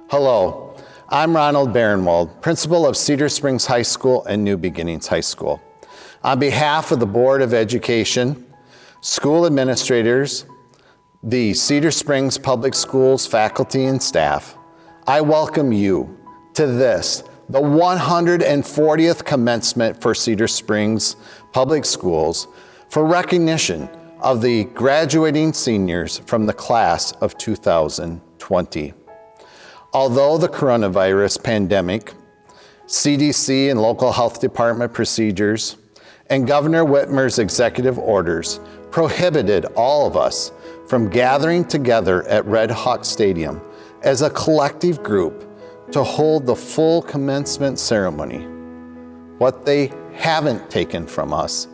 Hello, I'm Ronald Barenwald, principal of Cedar Springs High School and New Beginnings High School. On behalf of the Board of Education, school administrators, the Cedar Springs Public Schools faculty and staff, I welcome you to this, the 140th commencement for Cedar Springs Public Schools for recognition of the graduating seniors from the class of 2020. Although the coronavirus pandemic, CDC and local health department procedures, and Governor Whitmer's executive orders prohibited all of us from gathering together at Red Hawk Stadium as a collective group to hold the full commencement ceremony, what they haven't taken from us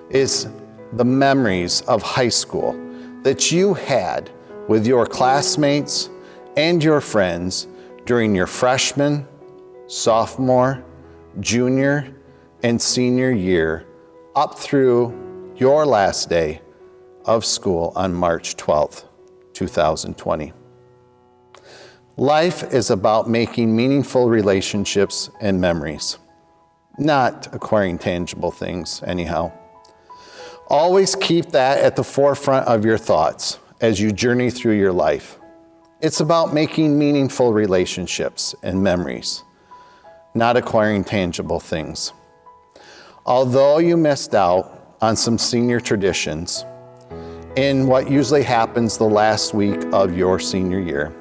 is the memories of high school that you had with your classmates and your friends during your freshman, sophomore, junior, and senior year up through your last day of school on March 12th, 2020. Life is about making meaningful relationships and memories, not acquiring tangible things anyhow. Always keep that at the forefront of your thoughts as you journey through your life. It's about making meaningful relationships and memories, not acquiring tangible things. Although you missed out on some senior traditions in what usually happens the last week of your senior year,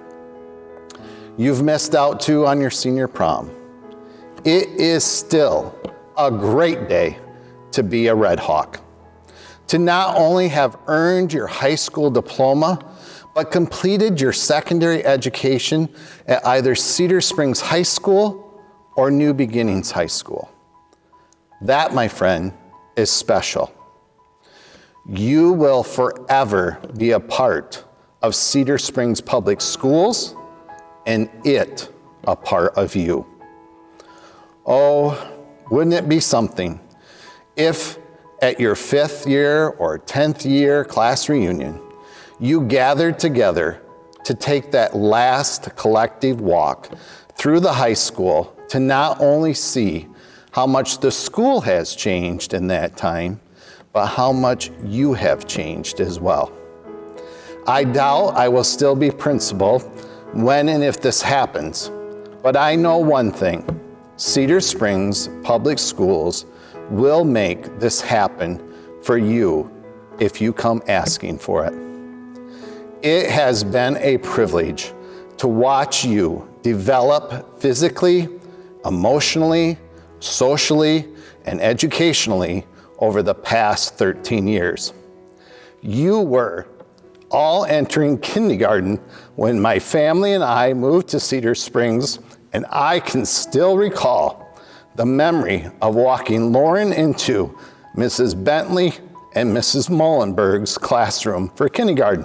you've missed out too on your senior prom. It is still a great day to be a Red Hawk, to not only have earned your high school diploma, but completed your secondary education at either Cedar Springs High School or New Beginnings High School. That, my friend, is special. You will forever be a part of Cedar Springs Public Schools and it a part of you. Oh, wouldn't it be something if at your 5th year or 10th year class reunion, you gathered together to take that last collective walk through the high school to not only see how much the school has changed in that time, but how much you have changed as well. I doubt I will still be principal when and if this happens, but I know one thing: Cedar Springs Public Schools will make this happen for you if you come asking for it. It has been a privilege to watch you develop physically, emotionally, socially, and educationally over the past 13 years. You were all entering kindergarten when my family and I moved to Cedar Springs, and I can still recall the memory of walking Lauren into Mrs. Bentley and Mrs. Mullenberg's classroom for kindergarten.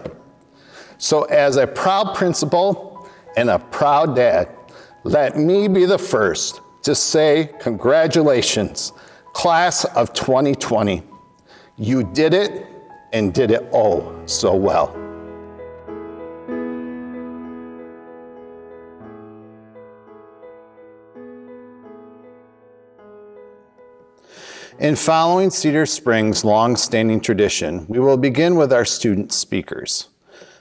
So as a proud principal and a proud dad, let me be the first to say congratulations, class of 2020. You did it and did it oh so well. In following Cedar Springs' long-standing tradition, we will begin with our student speakers.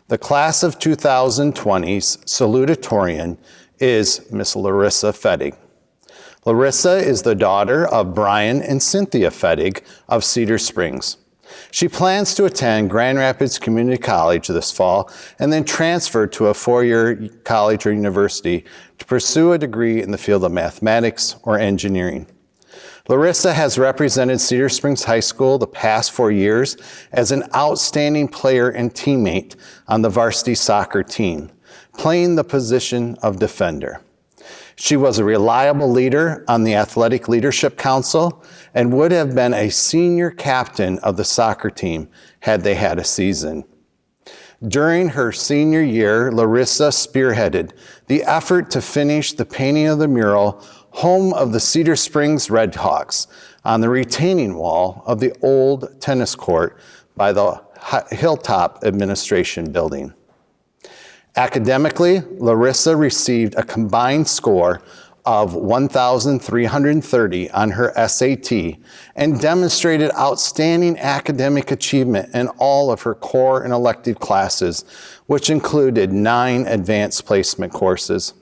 The class of 2020's salutatorian is Miss Larissa Fettig. Larissa is the daughter of Brian and Cynthia Fettig of Cedar Springs. She plans to attend Grand Rapids Community College this fall and then transfer to a 4-year college or university to pursue a degree in the field of mathematics or engineering. Larissa has represented Cedar Springs High School the past 4 years as an outstanding player and teammate on the varsity soccer team, playing the position of defender. She was a reliable leader on the Athletic Leadership Council and would have been a senior captain of the soccer team had they had a season. During her senior year, Larissa spearheaded the effort to finish the painting of the mural home of the Cedar Springs Red Hawks on the retaining wall of the old tennis court by the Hilltop Administration Building. Academically, Larissa received a combined score of 1,330 on her SAT and demonstrated outstanding academic achievement in all of her core and elective classes, which included 9 advanced placement courses.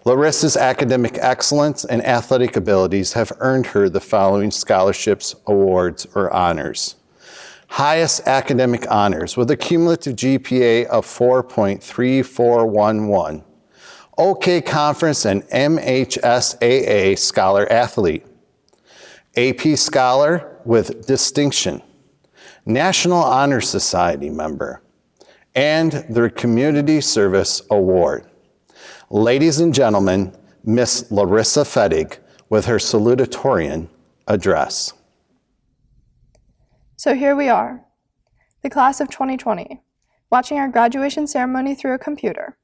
Larissa's academic excellence and athletic abilities have earned her the following scholarships, awards, or honors. Highest academic honors with a cumulative GPA of 4.3411. OK Conference and MHSAA Scholar Athlete. AP Scholar with distinction. National Honor Society member. And the Community Service Award. Ladies and gentlemen, Miss Larissa Fettig with her salutatorian address. So here we are, the class of 2020, watching our graduation ceremony through a computer.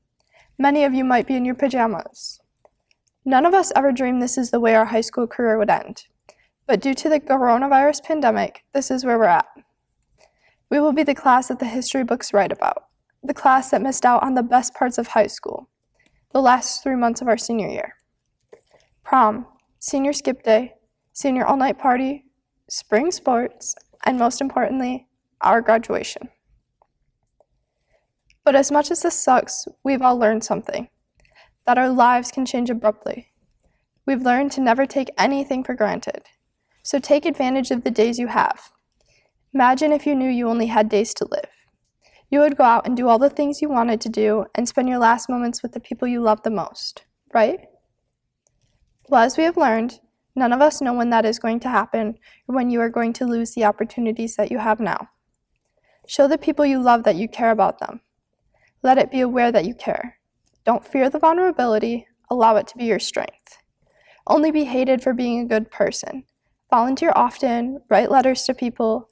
Many of you might be in your pajamas. None of us ever dreamed this is the way our high school career would end. But due to the coronavirus pandemic, this is where we're at. We will be the class that the history books write about, the class that missed out on the best parts of high school, the last 3 months of our senior year. Prom, senior skip day, senior all-night party, spring sports, and most importantly, our graduation. But as much as this sucks, we've all learned something, that our lives can change abruptly. We've learned to never take anything for granted, so take advantage of the days you have. Imagine if you knew you only had days to live. You would go out and do all the things you wanted to do and spend your last moments with the people you love the most, right? Well, as we have learned, none of us know when that is going to happen or when you are going to lose the opportunities that you have now. Show the people you love that you care about them. Let it be aware that you care. Don't fear the vulnerability, allow it to be your strength. Only be hated for being a good person. Volunteer often, write letters to people,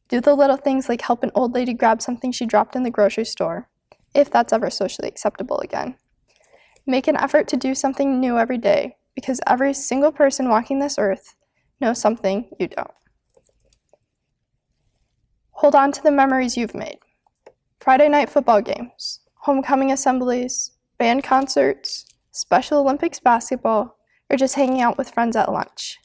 do the little things like help an old lady grab something she dropped in the grocery store, if that's ever socially acceptable again. Make an effort to do something new every day, because every single person walking this earth knows something you don't. Hold on to the memories you've made. Friday night football games, homecoming assemblies, band concerts, Special Olympics basketball, or just hanging out with friends at lunch.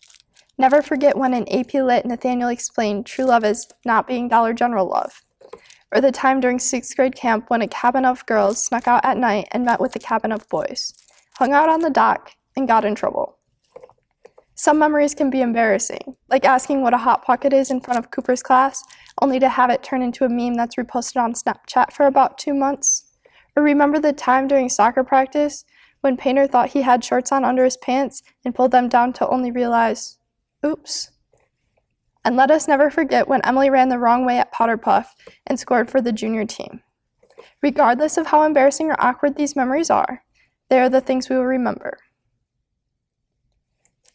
Never forget when in AP Lit Nathaniel explained true love is not being Dollar General love, or the time during 6th grade camp when a cabin of girls snuck out at night and met with a cabin of boys, hung out on the dock, and got in trouble. Some memories can be embarrassing, like asking what a Hot Pocket is in front of Cooper's class, only to have it turn into a meme that's reposted on Snapchat for about 2 months. Or remember the time during soccer practice when Painter thought he had shorts on under his pants and pulled them down to only realize, oops. And let us never forget when Emily ran the wrong way at Powder Puff and scored for the junior team. Regardless of how embarrassing or awkward these memories are, they are the things we will remember.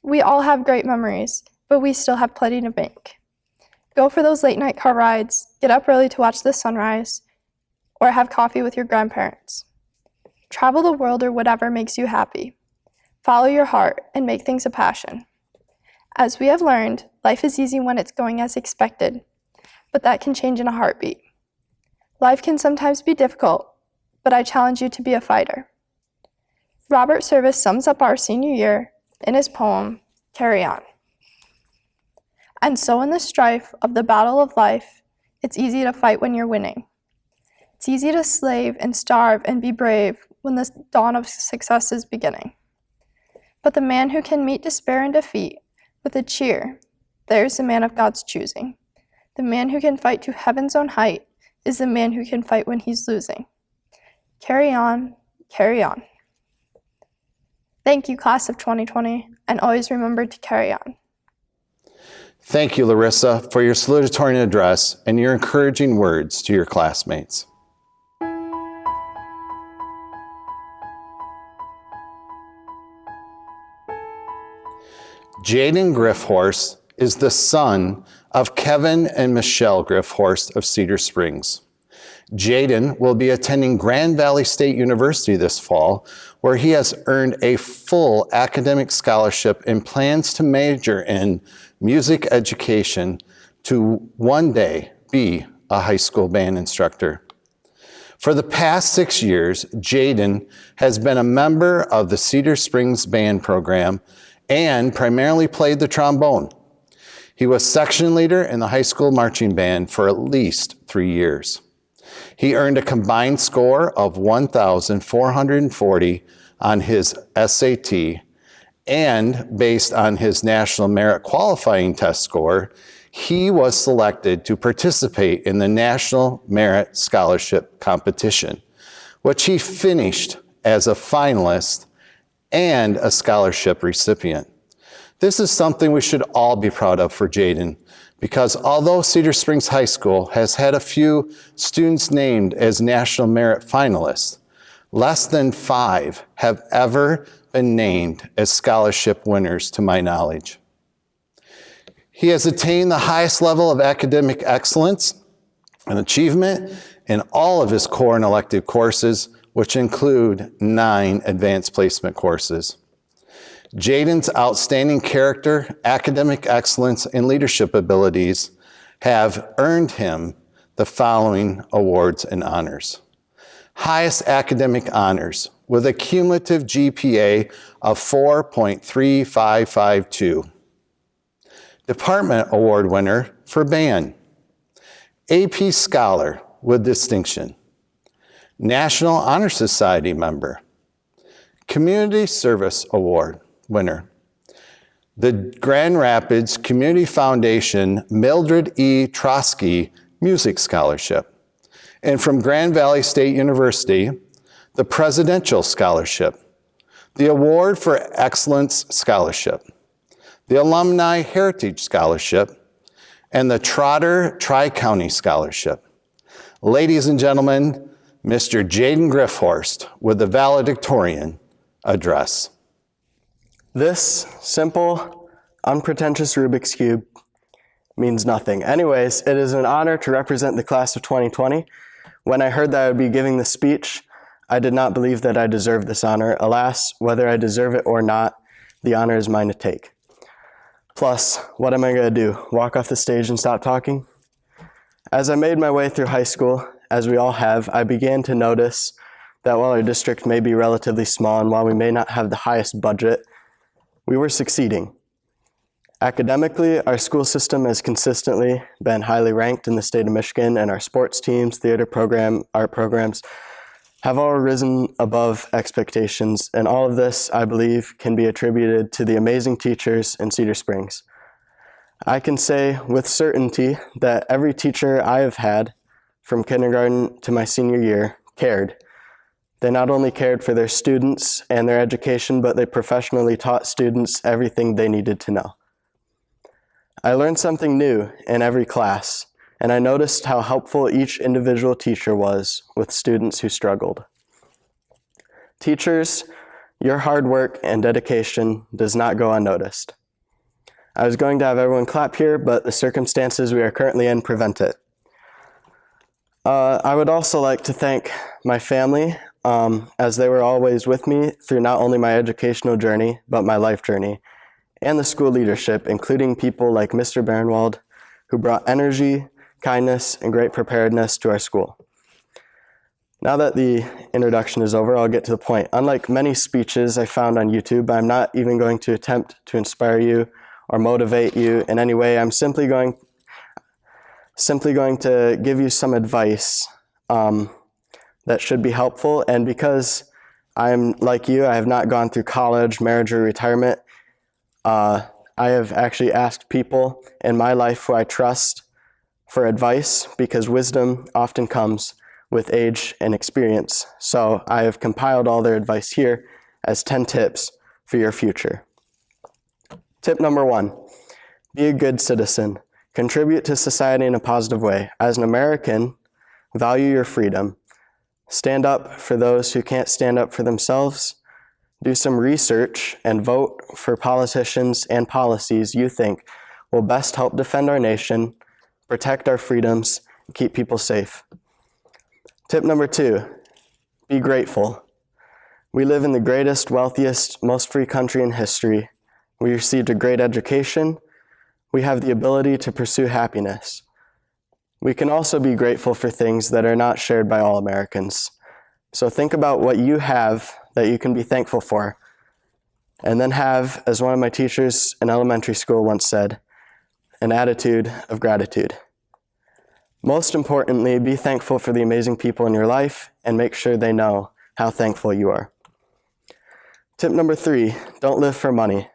We all have great memories, but we still have plenty to make. Go for those late night car rides, get up early to watch the sunrise, or have coffee with your grandparents. Travel the world or whatever makes you happy. Follow your heart and make things a passion. As we have learned, life is easy when it's going as expected, but that can change in a heartbeat. Life can sometimes be difficult, but I challenge you to be a fighter. Robert Service sums up our senior year in his poem, Carry On. And so in the strife of the battle of life, it's easy to fight when you're winning. It's easy to slave and starve and be brave when the dawn of success is beginning. But the man who can meet despair and defeat with a cheer, there's the man of God's choosing. The man who can fight to heaven's own height is the man who can fight when he's losing. Carry on, carry on. Thank you, class of 2020, and always remember to carry on. Thank you, Larissa, for your salutatorian address and your encouraging words to your classmates. Jaden Griffhorst is the son of Kevin and Michelle Griffhorst of Cedar Springs. Jaden will be attending Grand Valley State University this fall, where he has earned a full academic scholarship and plans to major in music education to one day be a high school band instructor. For the past 6 years, Jaden has been a member of the Cedar Springs band program and primarily played the trombone. He was section leader in the high school marching band for at least 3 years. He earned a combined score of 1,440 on his SAT, and based on his National Merit Qualifying Test score, he was selected to participate in the National Merit Scholarship Competition, which he finished as a finalist and a scholarship recipient. This is something we should all be proud of for Jaden, because although Cedar Springs High School has had a few students named as National Merit finalists, less than 5 have ever been named as scholarship winners to my knowledge. He has attained the highest level of academic excellence and achievement in all of his core and elective courses, which include 9 advanced placement courses. Jaden's outstanding character, academic excellence, and leadership abilities have earned him the following awards and honors. Highest academic honors with a cumulative GPA of 4.3552. Department Award winner for band. AP Scholar with distinction. National Honor Society member. Community Service Award winner. The Grand Rapids Community Foundation Mildred E. Trotsky Music Scholarship. And from Grand Valley State University, the Presidential Scholarship, the Award for Excellence Scholarship, the Alumni Heritage Scholarship, and the Trotter Tri-County Scholarship. Ladies and gentlemen, Mr. Jaden Griffhorst with the valedictorian address. This simple, unpretentious Rubik's Cube means nothing. Anyways, it is an honor to represent the class of 2020. When I heard that I would be giving this speech, I did not believe that I deserved this honor. Alas, whether I deserve it or not, the honor is mine to take. Plus, what am I going to do? Walk off the stage and stop talking? As I made my way through high school, as we all have, I began to notice that while our district may be relatively small and while we may not have the highest budget, we were succeeding. Academically, our school system has consistently been highly ranked in the state of Michigan, and our sports teams, theater program, art programs have all risen above expectations, and all of this, I believe, can be attributed to the amazing teachers in Cedar Springs. I can say with certainty that every teacher I have had, from kindergarten to my senior year, cared. They not only cared for their students and their education, but they professionally taught students everything they needed to know. I learned something new in every class, and I noticed how helpful each individual teacher was with students who struggled. Teachers, your hard work and dedication does not go unnoticed. I was going to have everyone clap here, but the circumstances we are currently in prevent it. I would also like to thank my family, as they were always with me through not only my educational journey, but my life journey, and the school leadership, including people like Mr. Barenwald, who brought energy, kindness, and great preparedness to our school. Now that the introduction is over, I'll get to the point. Unlike many speeches I found on YouTube, I'm not even going to attempt to inspire you or motivate you in any way. I'm simply going to give you some advice that should be helpful. And because I'm like you, I have not gone through college, marriage, or retirement, I have actually asked people in my life who I trust for advice, because wisdom often comes with age and experience. So I have compiled all their advice here as 10 tips for your future. Tip number 1, be a good citizen. Contribute to society in a positive way. As an American, value your freedom. Stand up for those who can't stand up for themselves. Do some research and vote for politicians and policies you think will best help defend our nation, protect our freedoms, and keep people safe. Tip number 2, be grateful. We live in the greatest, wealthiest, most free country in history. We received a great education. We have the ability to pursue happiness. We can also be grateful for things that are not shared by all Americans. So think about what you have that you can be thankful for, and then have, as one of my teachers in elementary school once said, an attitude of gratitude. Most importantly, be thankful for the amazing people in your life and make sure they know how thankful you are. Tip number 3, don't live for money.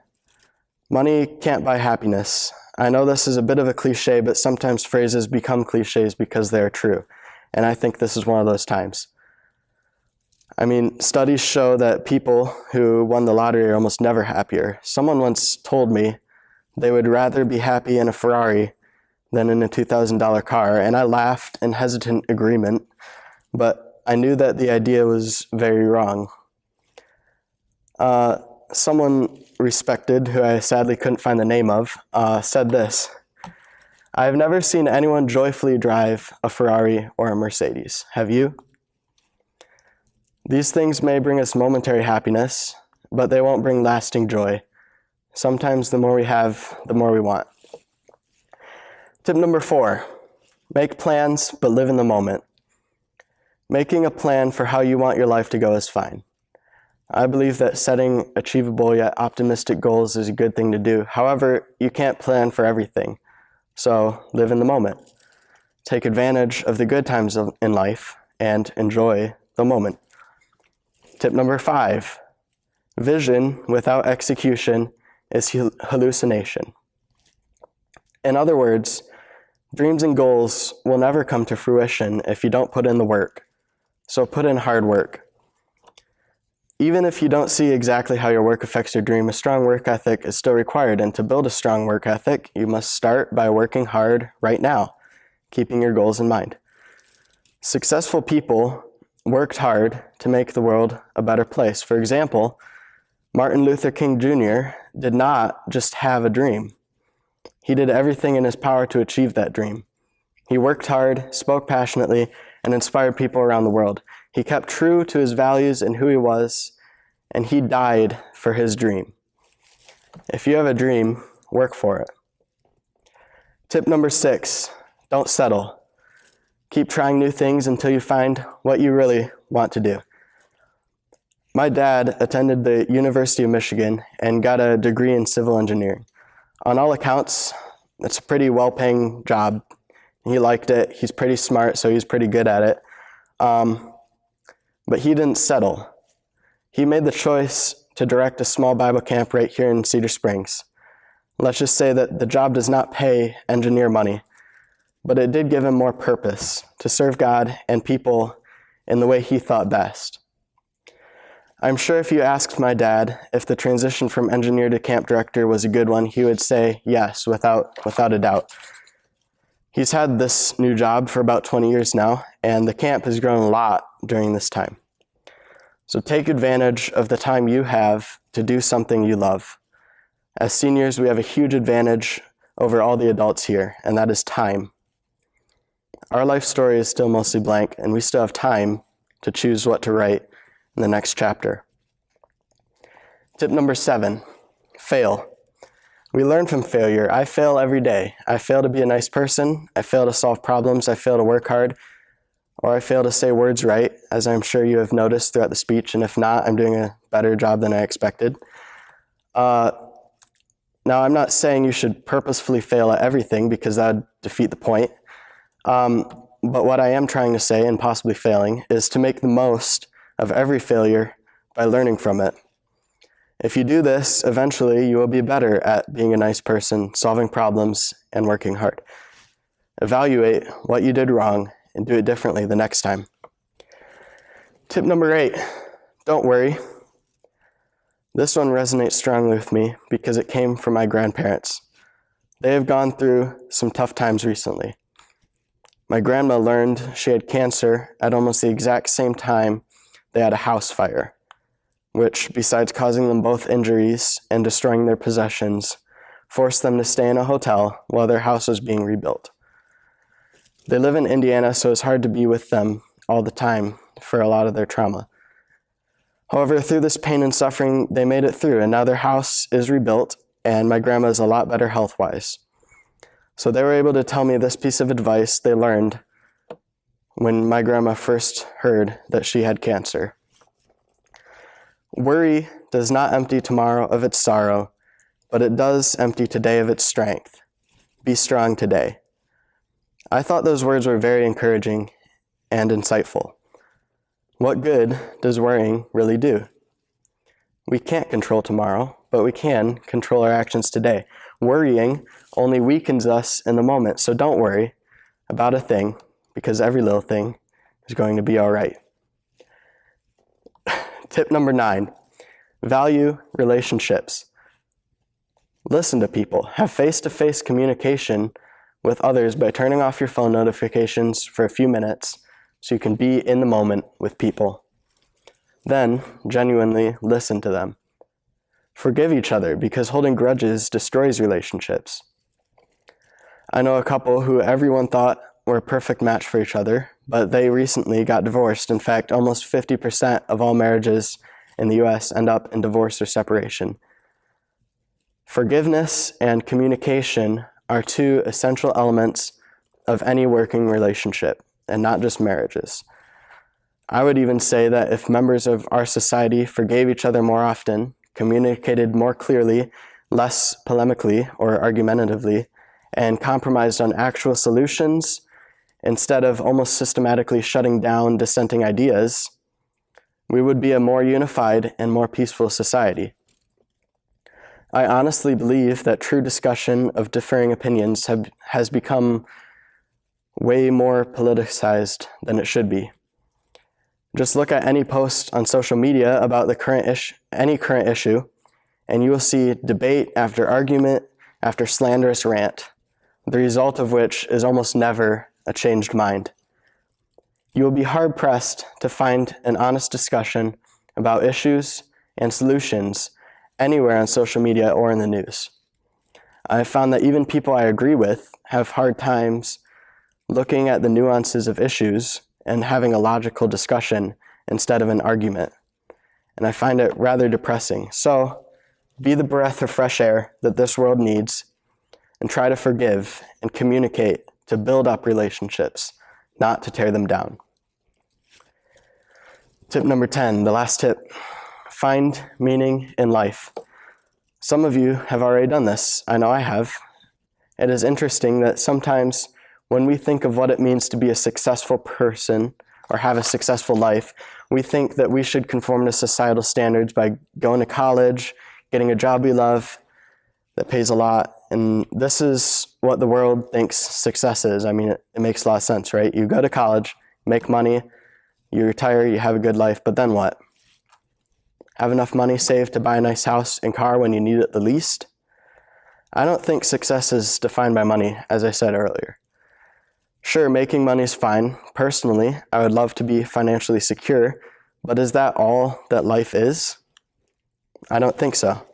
Money can't buy happiness. I know this is a bit of a cliche, but sometimes phrases become cliches because they're true. And I think this is one of those times. I mean, studies show that people who won the lottery are almost never happier. Someone once told me they would rather be happy in a Ferrari than in a $2,000 car, and I laughed in hesitant agreement, but I knew that the idea was very wrong. Someone respected, who I sadly couldn't find the name of, said this: "I've never seen anyone joyfully drive a Ferrari or a Mercedes. Have you? These things may bring us momentary happiness, but they won't bring lasting joy. Sometimes the more we have, the more we want." Tip number 4, make plans, but live in the moment. Making a plan for how you want your life to go is fine. I believe that setting achievable yet optimistic goals is a good thing to do. However, you can't plan for everything, so live in the moment. Take advantage of the good times in life and enjoy the moment. Tip number 5, vision without execution is hallucination. In other words, dreams and goals will never come to fruition if you don't put in the work. So put in hard work. Even if you don't see exactly how your work affects your dream, a strong work ethic is still required. And to build a strong work ethic, you must start by working hard right now, keeping your goals in mind. Successful people worked hard to make the world a better place. For example, Martin Luther King Jr. did not just have a dream. He did everything in his power to achieve that dream. He worked hard, spoke passionately, and inspired people around the world. He kept true to his values and who he was, and he died for his dream. If you have a dream, work for it. Tip number 6, don't settle. Keep trying new things until you find what you really want to do. My dad attended the University of Michigan and got a degree in civil engineering. On all accounts, it's a pretty well-paying job. He liked it. He's pretty smart, so he's pretty good at it. But he didn't settle. He made the choice to direct a small Bible camp right here in Cedar Springs. Let's just say that the job does not pay engineer money, but it did give him more purpose to serve God and people in the way he thought best. I'm sure if you asked my dad if the transition from engineer to camp director was a good one, he would say yes, without a doubt. He's had this new job for about 20 years now, and the camp has grown a lot during this time. So take advantage of the time you have to do something you love. As seniors, we have a huge advantage over all the adults here, and that is time. Our life story is still mostly blank, and we still have time to choose what to write in the next chapter. Tip number 7, fail. We learn from failure. I fail every day. I fail to be a nice person. I fail to solve problems. I fail to work hard. Or I fail to say words right, as I'm sure you have noticed throughout the speech, and if not, I'm doing a better job than I expected. Now, I'm not saying you should purposefully fail at everything because that would defeat the point. But what I am trying to say, and possibly failing, is to make the most of every failure by learning from it. If you do this, eventually you will be better at being a nice person, solving problems, and working hard. Evaluate what you did wrong and do it differently the next time. Tip number 8, don't worry. This one resonates strongly with me because it came from my grandparents. They have gone through some tough times recently. My grandma learned she had cancer at almost the exact same time they had a house fire, which, besides causing them both injuries and destroying their possessions, forced them to stay in a hotel while their house was being rebuilt. They live in Indiana, so it's hard to be with them all the time for a lot of their trauma. However, through this pain and suffering, they made it through, and now their house is rebuilt, and my grandma is a lot better health-wise. So they were able to tell me this piece of advice they learned when my grandma first heard that she had cancer. Worry does not empty tomorrow of its sorrow, but it does empty today of its strength. Be strong today. I thought those words were very encouraging and insightful. What good does worrying really do? We can't control tomorrow, but we can control our actions today. Worrying only weakens us in the moment, so don't worry about a thing, because every little thing is going to be all right. Tip number 9, value relationships. Listen to people. Have face-to-face communication with others by turning off your phone notifications for a few minutes so you can be in the moment with people. Then, genuinely listen to them. Forgive each other, because holding grudges destroys relationships. I know a couple who everyone thought were a perfect match for each other, but they recently got divorced. In fact, almost 50% of all marriages in the US end up in divorce or separation. Forgiveness and communication are 2 essential elements of any working relationship, and not just marriages. I would even say that if members of our society forgave each other more often, communicated more clearly, less polemically or argumentatively, and compromised on actual solutions, instead of almost systematically shutting down dissenting ideas, we would be a more unified and more peaceful society. I honestly believe that true discussion of differing opinions has become way more politicized than it should be. Just look at any post on social media about any current issue, and you will see debate after argument after slanderous rant, the result of which is almost never a changed mind. You will be hard-pressed to find an honest discussion about issues and solutions anywhere on social media or in the news. I have found that even people I agree with have hard times looking at the nuances of issues and having a logical discussion instead of an argument. And I find it rather depressing. So, be the breath of fresh air that this world needs, and try to forgive and communicate to build up relationships, not to tear them down. Tip number 10, the last tip. Find meaning in life. Some of you have already done this. I know I have. It is interesting that sometimes when we think of what it means to be a successful person or have a successful life, we think that we should conform to societal standards by going to college, getting a job we love that pays a lot. And this is what the world thinks success is. I mean, it makes a lot of sense, right? You go to college, make money, you retire, you have a good life, but then what? Have enough money saved to buy a nice house and car when you need it the least? I don't think success is defined by money, as I said earlier. Sure, making money is fine. Personally, I would love to be financially secure, but is that all that life is? I don't think so.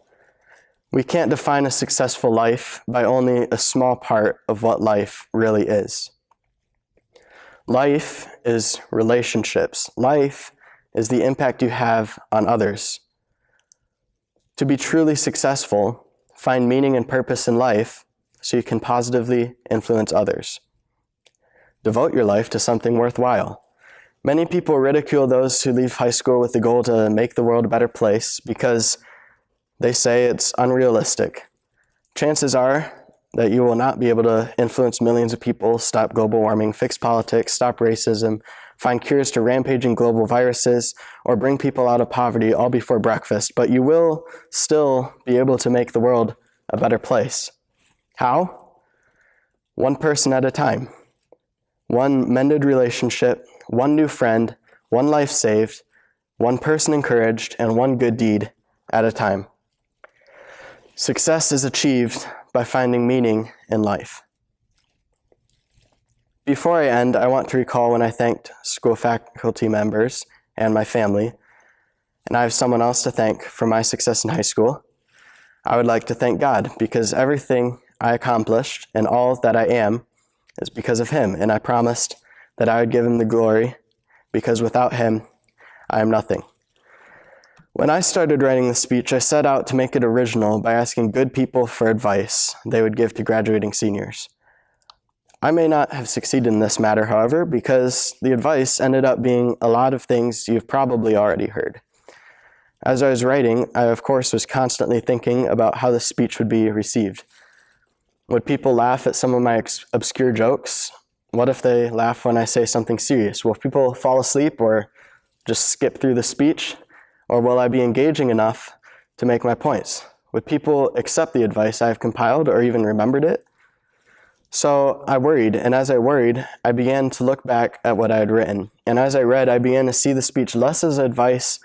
We can't define a successful life by only a small part of what life really is. Life is relationships. Life is the impact you have on others. To be truly successful, find meaning and purpose in life so you can positively influence others. Devote your life to something worthwhile. Many people ridicule those who leave high school with the goal to make the world a better place because they say it's unrealistic. Chances are that you will not be able to influence millions of people, stop global warming, fix politics, stop racism, find cures to rampaging global viruses, or bring people out of poverty all before breakfast, but you will still be able to make the world a better place. How? One person at a time. One mended relationship, one new friend, one life saved, one person encouraged, and one good deed at a time. Success is achieved by finding meaning in life. Before I end, I want to recall when I thanked school faculty members and my family, and I have someone else to thank for my success in high school. I would like to thank God, because everything I accomplished and all that I am is because of Him, and I promised that I would give Him the glory, because without Him, I am nothing. When I started writing the speech, I set out to make it original by asking good people for advice they would give to graduating seniors. I may not have succeeded in this matter, however, because the advice ended up being a lot of things you've probably already heard. As I was writing, I of course was constantly thinking about how the speech would be received. Would people laugh at some of my obscure jokes? What if they laugh when I say something serious? Will people fall asleep or just skip through the speech? Or will I be engaging enough to make my points? Would people accept the advice I have compiled or even remembered it? So I worried, and as I worried, I began to look back at what I had written. And as I read, I began to see the speech less as advice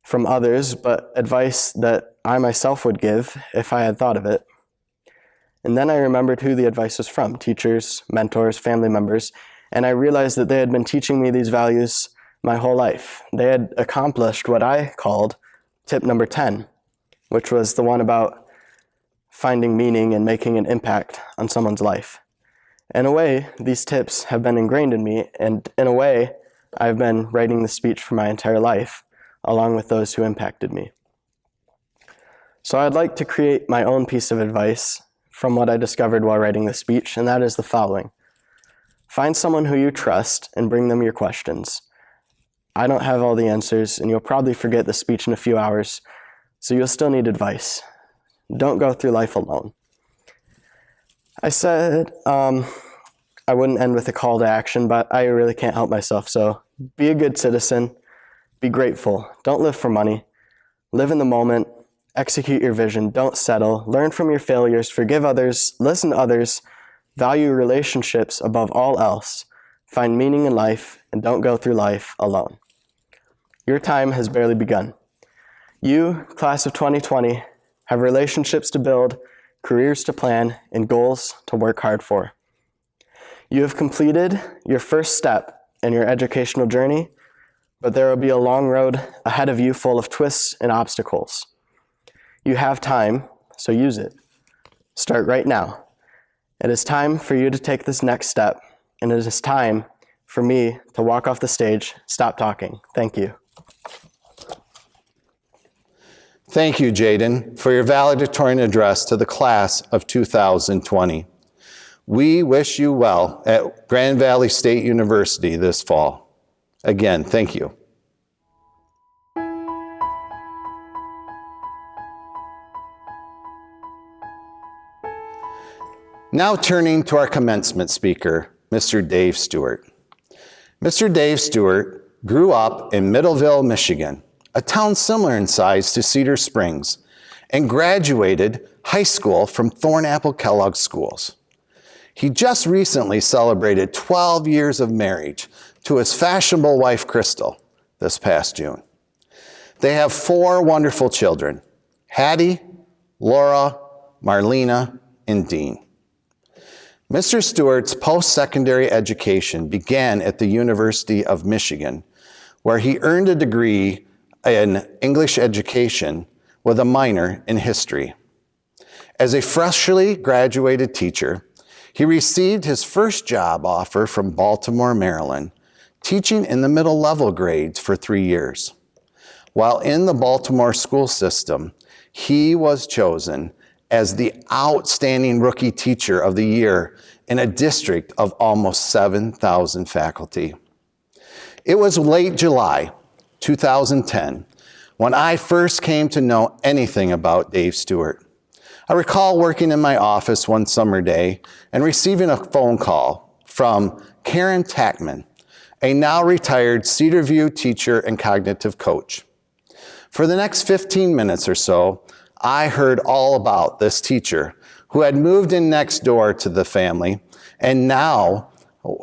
from others, but advice that I myself would give if I had thought of it. And then I remembered who the advice was from: teachers, mentors, family members, and I realized that they had been teaching me these values my whole life. They had accomplished what I called tip number 10, which was the one about finding meaning and making an impact on someone's life. In a way, these tips have been ingrained in me, and in a way, I've been writing the speech for my entire life, along with those who impacted me. So I'd like to create my own piece of advice from what I discovered while writing the speech, and that is the following. Find someone who you trust and bring them your questions. I don't have all the answers, and you'll probably forget the speech in a few hours, so you'll still need advice. Don't go through life alone. I said I wouldn't end with a call to action, but I really can't help myself, so be a good citizen, be grateful, don't live for money, live in the moment, execute your vision, don't settle, learn from your failures, forgive others, listen to others, value relationships above all else, find meaning in life, and don't go through life alone. Your time has barely begun. You, class of 2020, have relationships to build, careers to plan, and goals to work hard for. You have completed your first step in your educational journey, but there will be a long road ahead of you full of twists and obstacles. You have time, so use it. Start right now. It is time for you to take this next step, and it is time for me to walk off the stage, stop talking. Thank you. Thank you, Jaden, for your valedictorian address to the class of 2020. We wish you well at Grand Valley State University this fall. Again, thank you. Now turning to our commencement speaker, Mr. Dave Stewart. Mr. Dave Stewart grew up in Middleville, Michigan, a town similar in size to Cedar Springs, and graduated high school from Thornapple Kellogg Schools. He just recently celebrated 12 years of marriage to his fashionable wife, Crystal, this past June. They have 4 wonderful children: Hattie, Laura, Marlena, and Dean. Mr. Stewart's post-secondary education began at the University of Michigan, where he earned a degree in English education with a minor in history. As a freshly graduated teacher, he received his first job offer from Baltimore, Maryland, teaching in the middle level grades for 3 years. While in the Baltimore school system, he was chosen as the outstanding rookie teacher of the year in a district of almost 7,000 faculty. It was late July 2010 when I first came to know anything about Dave Stewart. I recall working in my office one summer day and receiving a phone call from Karen Tackman, a now retired Cedar View teacher and cognitive coach. For the next 15 minutes or so, I heard all about this teacher who had moved in next door to the family, and now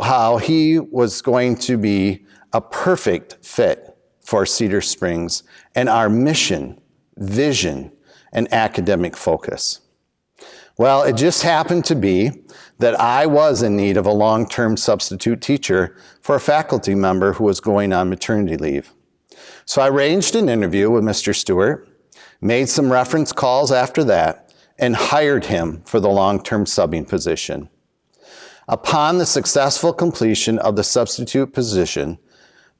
how he was going to be a perfect fit for Cedar Springs and our mission, vision, and academic focus. Well, it just happened to be that I was in need of a long-term substitute teacher for a faculty member who was going on maternity leave. So I arranged an interview with Mr. Stewart, made some reference calls after that, and hired him for the long-term subbing position. Upon the successful completion of the substitute position,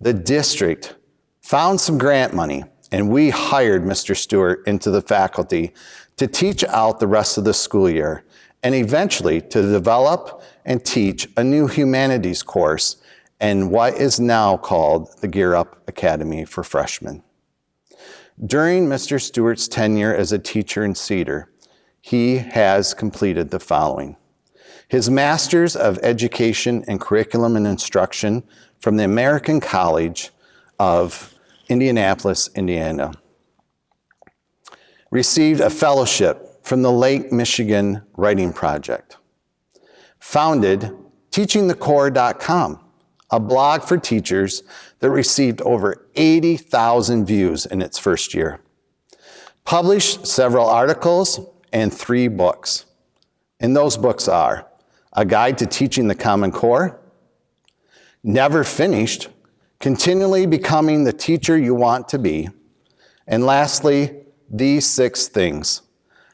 the district found some grant money, and we hired Mr. Stewart into the faculty to teach out the rest of the school year and eventually to develop and teach a new humanities course in what is now called the Gear Up Academy for Freshmen. During Mr. Stewart's tenure as a teacher in Cedar, he has completed the following: his Master's of Education in Curriculum and Instruction from the American College of Indianapolis, Indiana. Received a fellowship from the Lake Michigan Writing Project. Founded teachingthecore.com, a blog for teachers that received over 80,000 views in its first year. Published several articles and 3 books. And those books are A Guide to Teaching the Common Core, Never Finished, Continually Becoming the Teacher You Want to Be, and lastly, These 6 Things,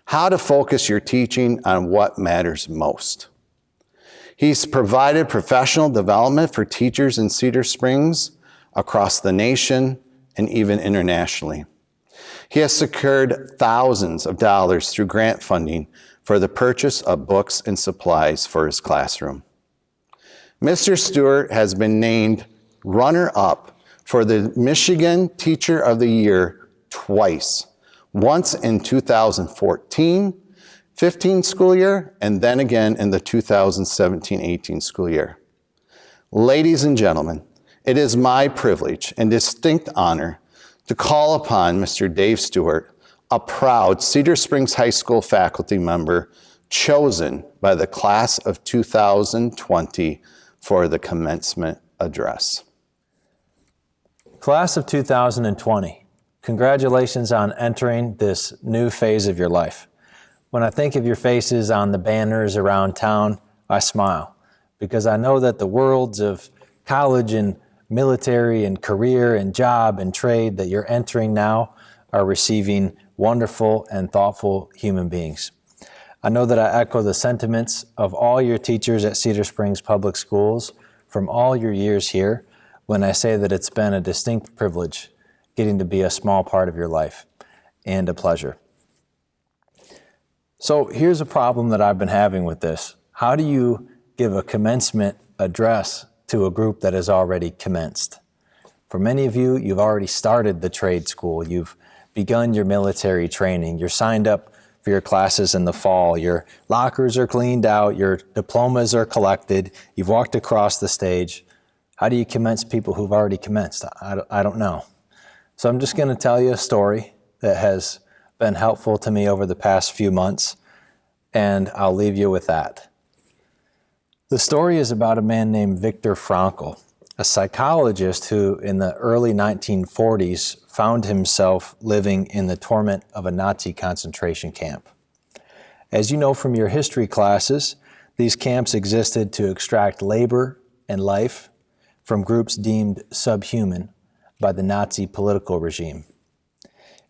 How to Focus Your Teaching on What Matters Most. He's provided professional development for teachers in Cedar Springs, across the nation, and even internationally. He has secured thousands of dollars through grant funding for the purchase of books and supplies for his classroom. Mr. Stewart has been named runner-up for the Michigan Teacher of the Year twice, once in 2014-15 school year, and then again in the 2017-18 school year. Ladies and gentlemen, it is my privilege and distinct honor to call upon Mr. Dave Stewart, a proud Cedar Springs High School faculty member chosen by the class of 2020 for the commencement address. Class of 2020, congratulations on entering this new phase of your life. When I think of your faces on the banners around town, I smile because I know that the worlds of college and military and career and job and trade that you're entering now are receiving wonderful and thoughtful human beings. I know that I echo the sentiments of all your teachers at Cedar Springs Public Schools from all your years here when I say that it's been a distinct privilege getting to be a small part of your life and a pleasure. So here's a problem that I've been having with this. How do you give a commencement address to a group that has already commenced? For many of you, you've already started the trade school. You've begun your military training. You're signed up for your classes in the fall. Your lockers are cleaned out. Your diplomas are collected. You've walked across the stage. How do you commence people who've already commenced? I don't know. So I'm just going to tell you a story that has been helpful to me over the past few months, and I'll leave you with that. The story is about a man named Viktor Frankl, a psychologist who in the early 1940s found himself living in the torment of a Nazi concentration camp. As you know from your history classes, these camps existed to extract labor and life from groups deemed subhuman by the Nazi political regime.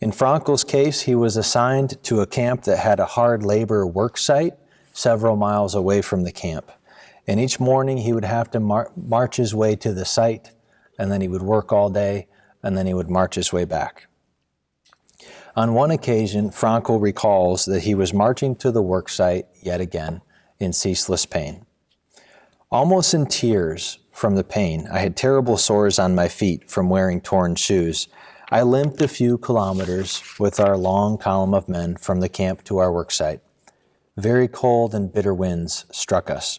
In Frankl's case, he was assigned to a camp that had a hard labor work site several miles away from the camp. And each morning he would have to march his way to the site, and then he would work all day, and then he would march his way back. On one occasion, Frankl recalls that he was marching to the work site yet again in ceaseless pain. Almost in tears from the pain, I had terrible sores on my feet from wearing torn shoes. I limped a few kilometers with our long column of men from the camp to our work site. Very cold and bitter winds struck us.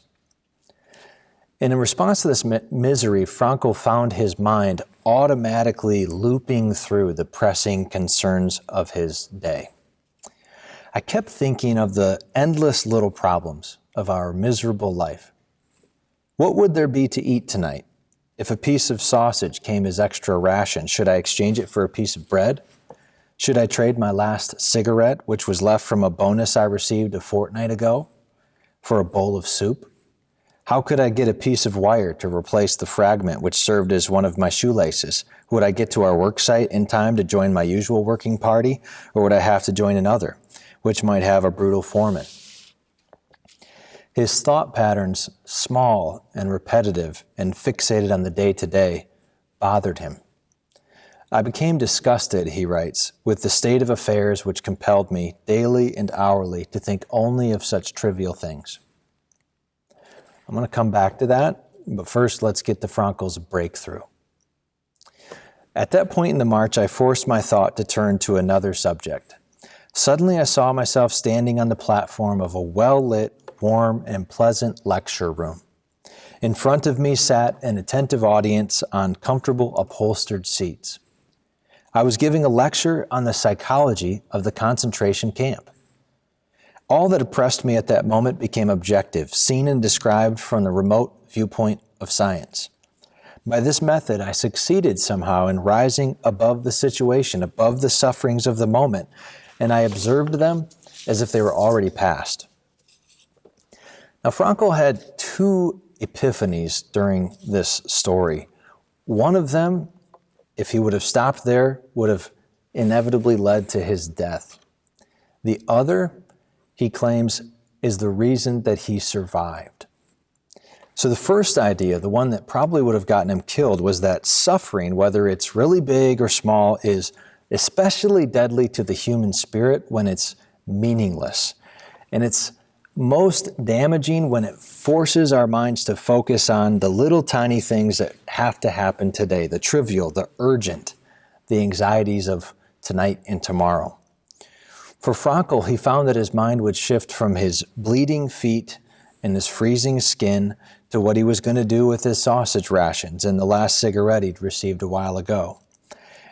And in response to this misery, Frankl found his mind automatically looping through the pressing concerns of his day. I kept thinking of the endless little problems of our miserable life. What would there be to eat tonight? If a piece of sausage came as extra ration, should I exchange it for a piece of bread? Should I trade my last cigarette, which was left from a bonus I received a fortnight ago, for a bowl of soup? How could I get a piece of wire to replace the fragment which served as one of my shoelaces? Would I get to our work site in time to join my usual working party, or would I have to join another, which might have a brutal foreman? His thought patterns, small and repetitive and fixated on the day-to-day, bothered him. I became disgusted, he writes, with the state of affairs which compelled me daily and hourly to think only of such trivial things. I'm going to come back to that, but first let's get to Frankl's breakthrough. At that point in the march, I forced my thought to turn to another subject. Suddenly I saw myself standing on the platform of a well-lit, warm, and pleasant lecture room. In front of me sat an attentive audience on comfortable upholstered seats. I was giving a lecture on the psychology of the concentration camp. All that oppressed me at that moment became objective, seen and described from the remote viewpoint of science. By this method, I succeeded somehow in rising above the situation, above the sufferings of the moment, and I observed them as if they were already past. Now, Frankl had two epiphanies during this story. One of them, if he would have stopped there, would have inevitably led to his death. The other, he claims, is the reason that he survived. So the first idea, the one that probably would have gotten him killed, was that suffering, whether it's really big or small, is especially deadly to the human spirit when it's meaningless. And it's most damaging when it forces our minds to focus on the little tiny things that have to happen today, the trivial, the urgent, the anxieties of tonight and tomorrow. For Frankl, he found that his mind would shift from his bleeding feet and his freezing skin to what he was going to do with his sausage rations and the last cigarette he'd received a while ago.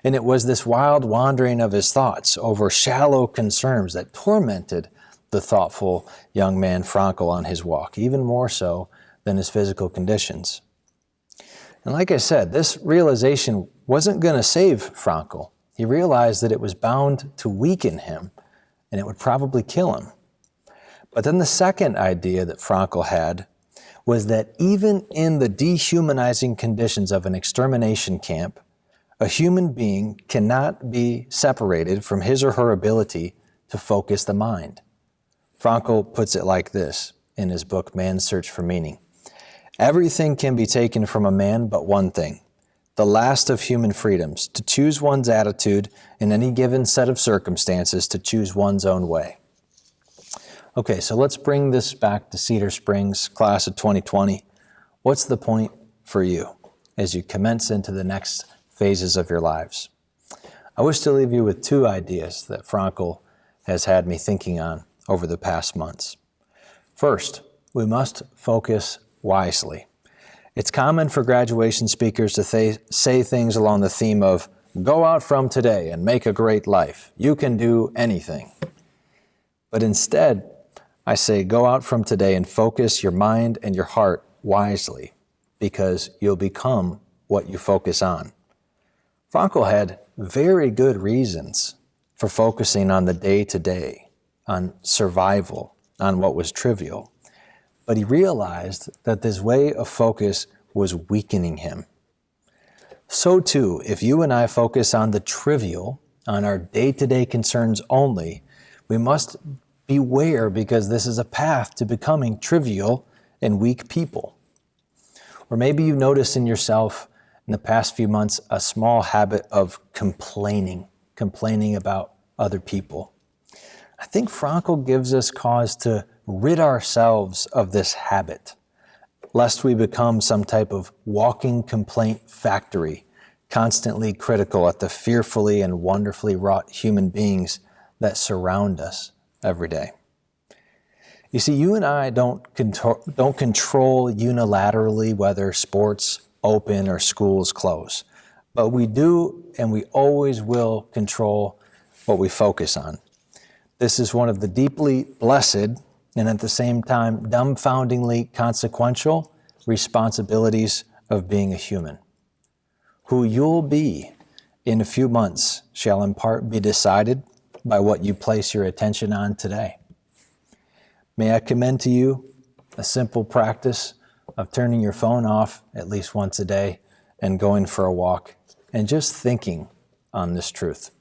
And it was this wild wandering of his thoughts over shallow concerns that tormented the thoughtful young man Frankl on his walk, even more so than his physical conditions. And like I said, this realization wasn't going to save Frankl. He realized that it was bound to weaken him, and it would probably kill him. But then the second idea that Frankl had was that even in the dehumanizing conditions of an extermination camp, a human being cannot be separated from his or her ability to focus the mind. Frankl puts it like this in his book, Man's Search for Meaning. Everything can be taken from a man but one thing, the last of human freedoms, to choose one's attitude in any given set of circumstances, to choose one's own way. Okay, so let's bring this back to Cedar Springs, class of 2020. What's the point for you as you commence into the next phases of your lives? I wish to leave you with two ideas that Frankl has had me thinking on over the past months. First, we must focus wisely. It's common for graduation speakers to say things along the theme of, go out from today and make a great life. You can do anything. But instead, I say, go out from today and focus your mind and your heart wisely, because you'll become what you focus on. Frankl had very good reasons for focusing on the day-to-day, on survival, on what was trivial. But he realized that this way of focus was weakening him. So too, if you and I focus on the trivial, on our day-to-day concerns only, we must beware, because this is a path to becoming trivial and weak people. Or maybe you've noticed in yourself in the past few months a small habit of complaining about other people. I think Frankl gives us cause to rid ourselves of this habit, lest we become some type of walking complaint factory, constantly critical at the fearfully and wonderfully wrought human beings that surround us every day. You see, you and I don't control unilaterally whether sports open or schools close, but we do and we always will control what we focus on. This is one of the deeply blessed and at the same time dumbfoundingly consequential responsibilities of being a human. Who you'll be in a few months shall in part be decided by what you place your attention on today. May I commend to you a simple practice of turning your phone off at least once a day and going for a walk and just thinking on this truth.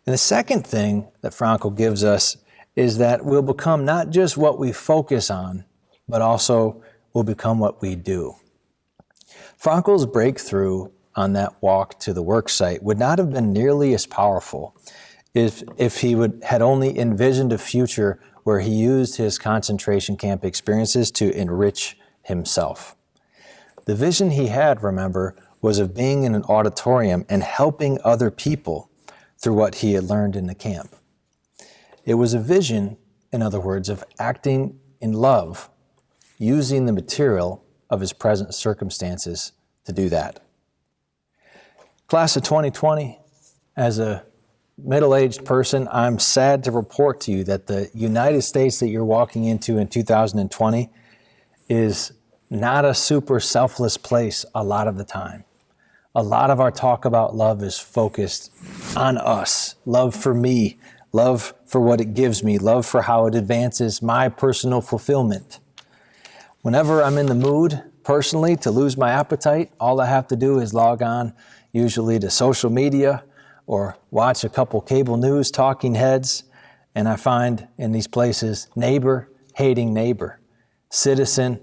And the second thing that Frankl gives us is that we'll become not just what we focus on, but also will become what we do. Frankl's breakthrough on that walk to the work site would not have been nearly as powerful if he had only envisioned a future where he used his concentration camp experiences to enrich himself. The vision he had, remember, was of being in an auditorium and helping other people through what he had learned in the camp. It was a vision, in other words, of acting in love, using the material of his present circumstances to do that. Class of 2020, as a middle-aged person, I'm sad to report to you that the United States that you're walking into in 2020 is not a super selfless place a lot of the time. A lot of our talk about love is focused on us. Love for me, love for what it gives me, love for how it advances my personal fulfillment. Whenever I'm in the mood, personally, to lose my appetite, all I have to do is log on, usually to social media, or watch a couple cable news talking heads, and I find in these places neighbor hating neighbor, citizen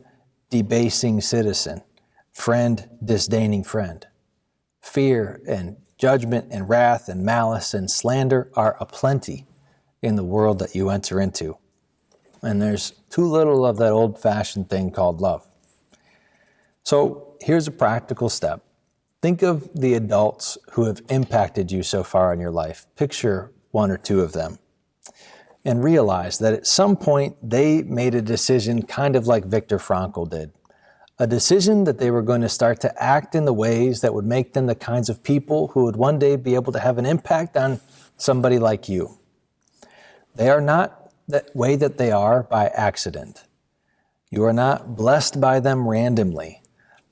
debasing citizen, friend disdaining friend. Fear and judgment and wrath and malice and slander are aplenty in the world that you enter into. And there's too little of that old-fashioned thing called love. So here's a practical step. Think of the adults who have impacted you so far in your life. Picture one or two of them. And realize that at some point they made a decision kind of like Viktor Frankl did. A decision that they were going to start to act in the ways that would make them the kinds of people who would one day be able to have an impact on somebody like you. They are not the way that they are by accident. You are not blessed by them randomly,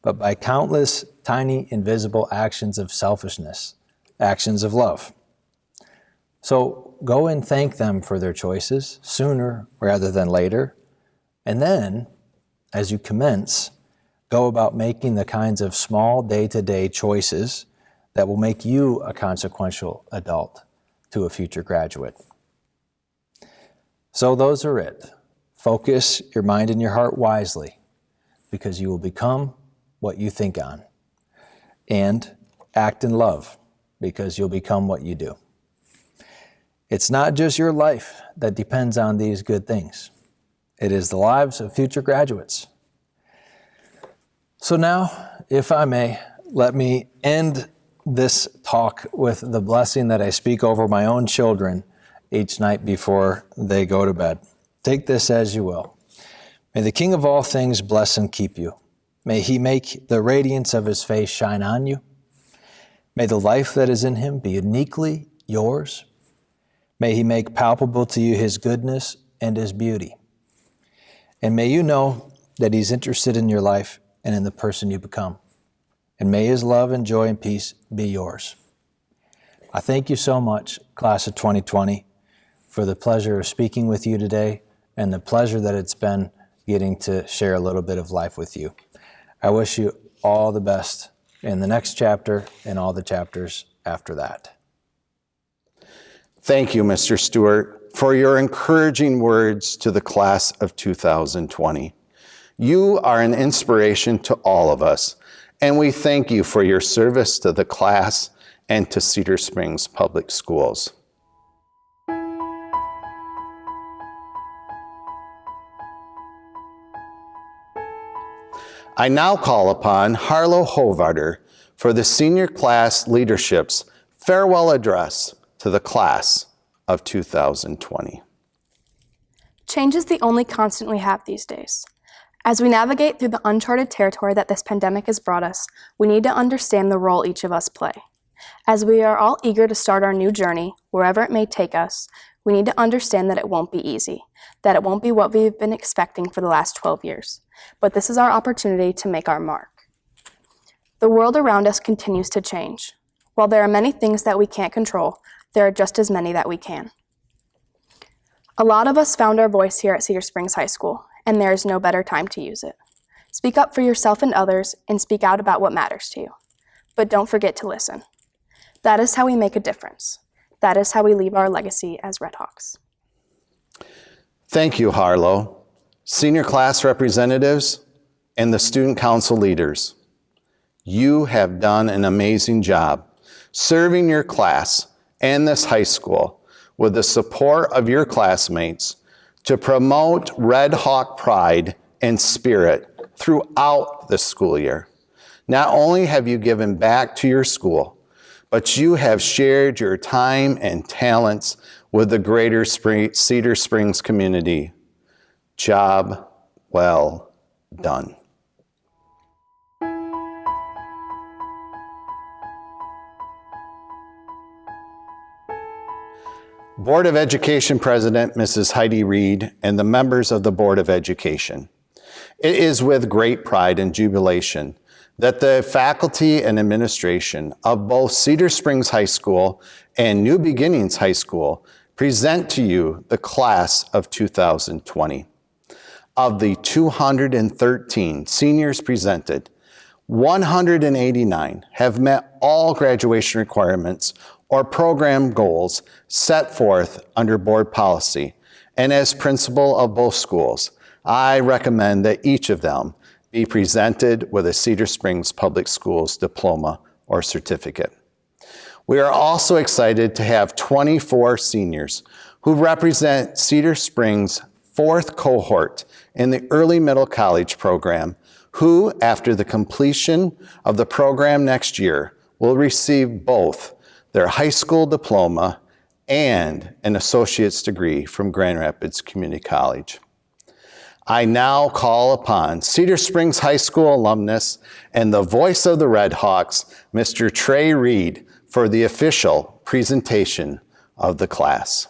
but by countless tiny invisible actions of selfishness, actions of love. So go and thank them for their choices sooner rather than later. And then, as you commence, go about making the kinds of small day-to-day choices that will make you a consequential adult to a future graduate. So those are it. Focus your mind and your heart wisely, because you will become what you think on. And act in love, because you'll become what you do. It's not just your life that depends on these good things. It is the lives of future graduates. So now, if I may, let me end this talk with the blessing that I speak over my own children each night before they go to bed. Take this as you will. May the King of all things bless and keep you. May he make the radiance of his face shine on you. May the life that is in him be uniquely yours. May he make palpable to you his goodness and his beauty. And may you know that he's interested in your life and in the person you become. And may his love and joy and peace be yours. I thank you so much, class of 2020, for the pleasure of speaking with you today and the pleasure that it's been getting to share a little bit of life with you. I wish you all the best in the next chapter and all the chapters after that. Thank you, Mr. Stewart, for your encouraging words to the class of 2020. You are an inspiration to all of us, and we thank you for your service to the class and to Cedar Springs Public Schools. I now call upon Harlow Hovarder for the senior class leadership's farewell address to the class of 2020. Change is the only constant we have these days. As we navigate through the uncharted territory that this pandemic has brought us, we need to understand the role each of us play. As we are all eager to start our new journey, wherever it may take us, we need to understand that it won't be easy, that it won't be what we've been expecting for the last 12 years. But this is our opportunity to make our mark. The world around us continues to change. While there are many things that we can't control, there are just as many that we can. A lot of us found our voice here at Cedar Springs High School, and there is no better time to use it. Speak up for yourself and others, and speak out about what matters to you. But don't forget to listen. That is how we make a difference. That is how we leave our legacy as Red Hawks. Thank you, Harlow, senior class representatives, and the student council leaders. You have done an amazing job serving your class and this high school with the support of your classmates to promote Red Hawk pride and spirit throughout the school year. Not only have you given back to your school, but you have shared your time and talents with the greater Cedar Springs community. Job well done. Board of Education President, Mrs. Heidi Reed, and the members of the Board of Education. It is with great pride and jubilation that the faculty and administration of both Cedar Springs High School and New Beginnings High School present to you the class of 2020. Of the 213 seniors presented, 189 have met all graduation requirements or program goals set forth under board policy. And as principal of both schools, I recommend that each of them be presented with a Cedar Springs Public Schools diploma or certificate. We are also excited to have 24 seniors who represent Cedar Springs' fourth cohort in the early middle college program, who, after the completion of the program next year, will receive both their high school diploma and an associate's degree from Grand Rapids Community College. I now call upon Cedar Springs High School alumnus and the voice of the Red Hawks, Mr. Trey Reed, for the official presentation of the class.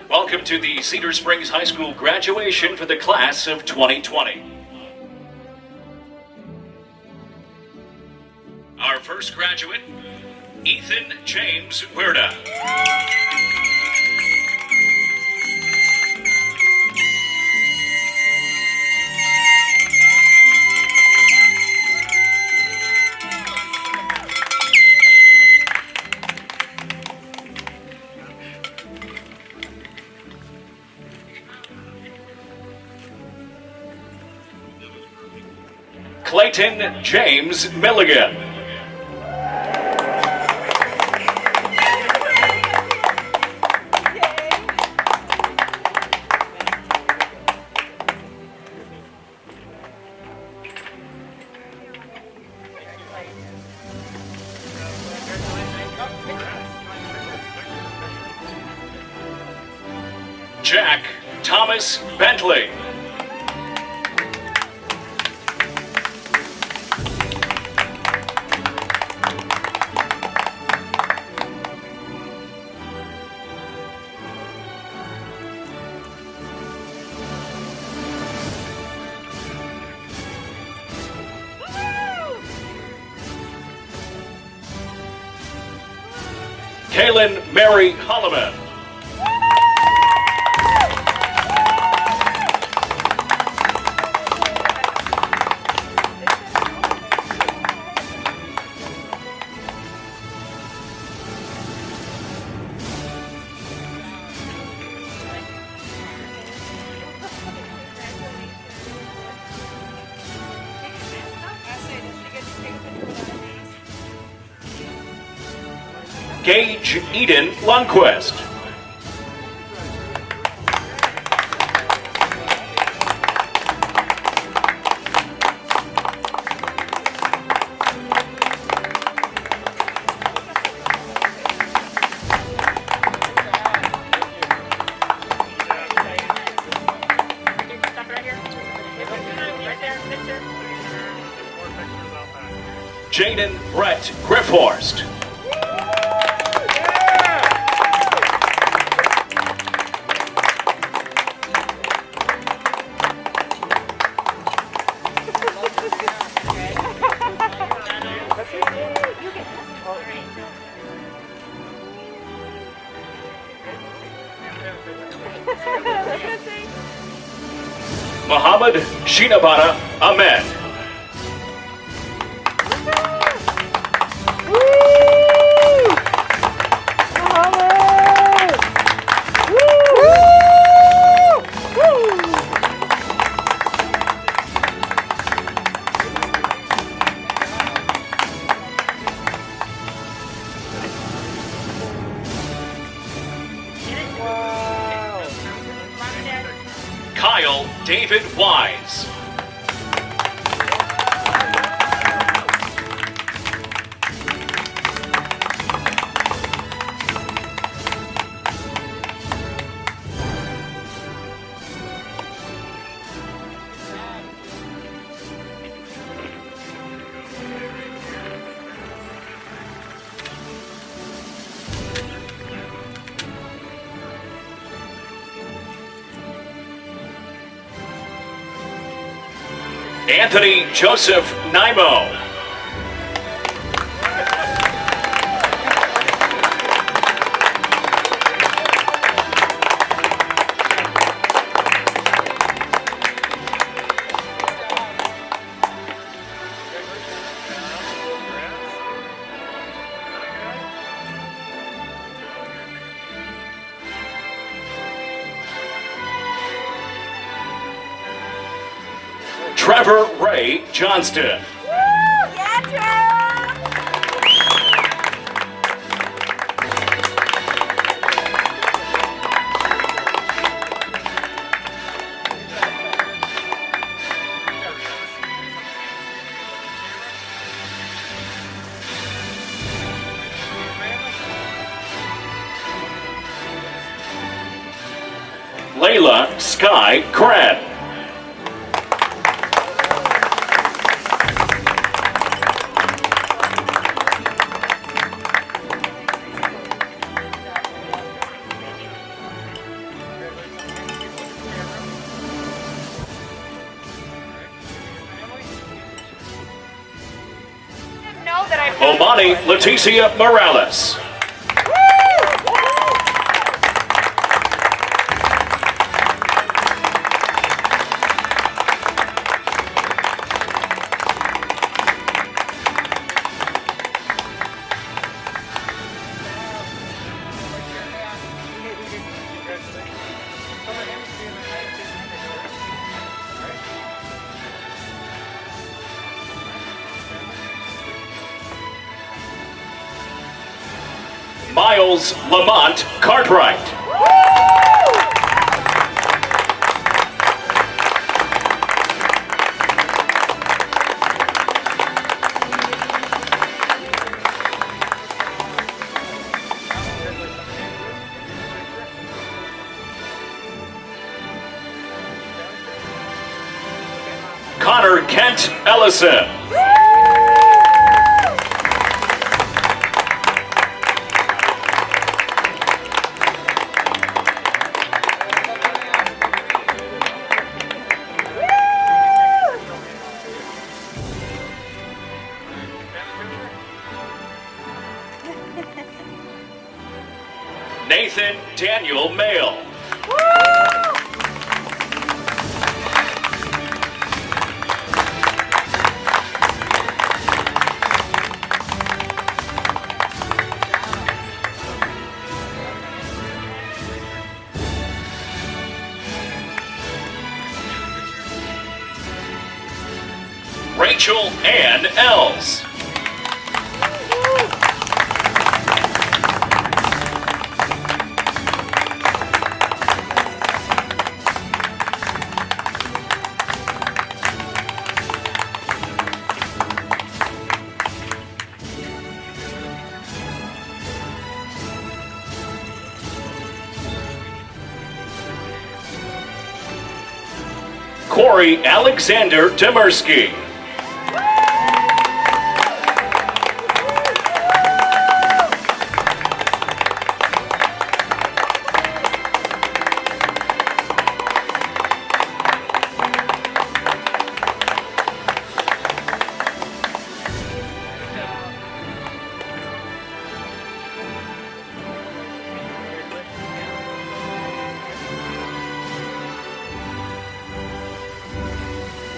Welcome to the Cedar Springs High School graduation for the class of 2020. Our first graduate, Ethan James Werda. Clayton James Milligan. Jack Thomas Bentley. Kaylin Mary Holloman. Gage Eden Lundquist. Jaden Brett Griffhorst. Muhammad Shinabana Ahmed. David Wise. Anthony Joseph Nimo. Trevor Ray Johnston. Layla Sky Cran. Omani Leticia Morales. Miles Lamont Cartwright. Connor Kent Ellison. Nathan Daniel Mail. Rachel Ann Els. Corey Alexander Demersky.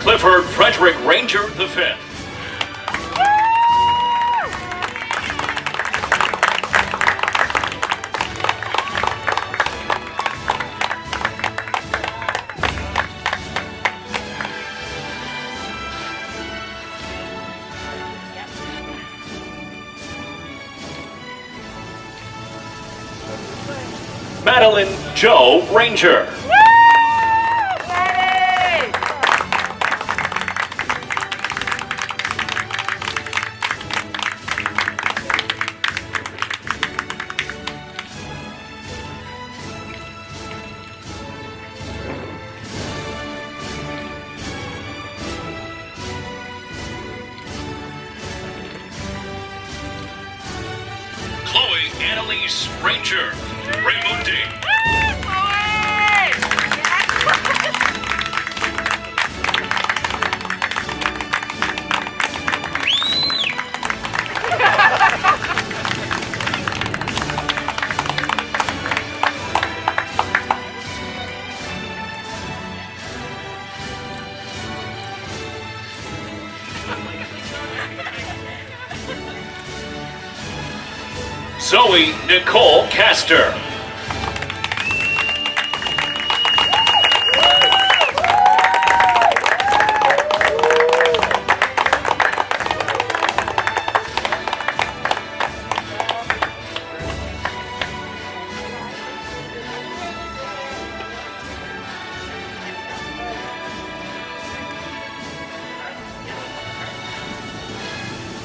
Clifford Frederick Ranger V. Madeline Joe Ranger. Police Ranger Raimundi. Zoe Nicole Castor.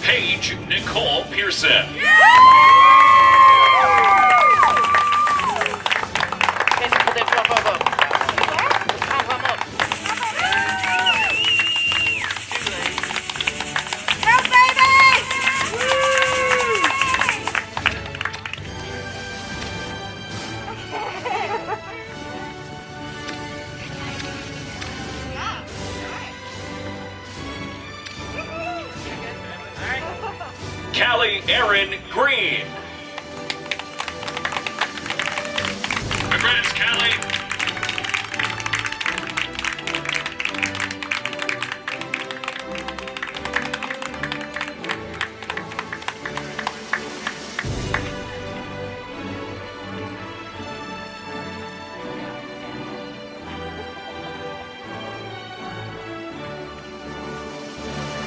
Paige Nicole Pearson. Callie Erin Green. Congrats, Callie.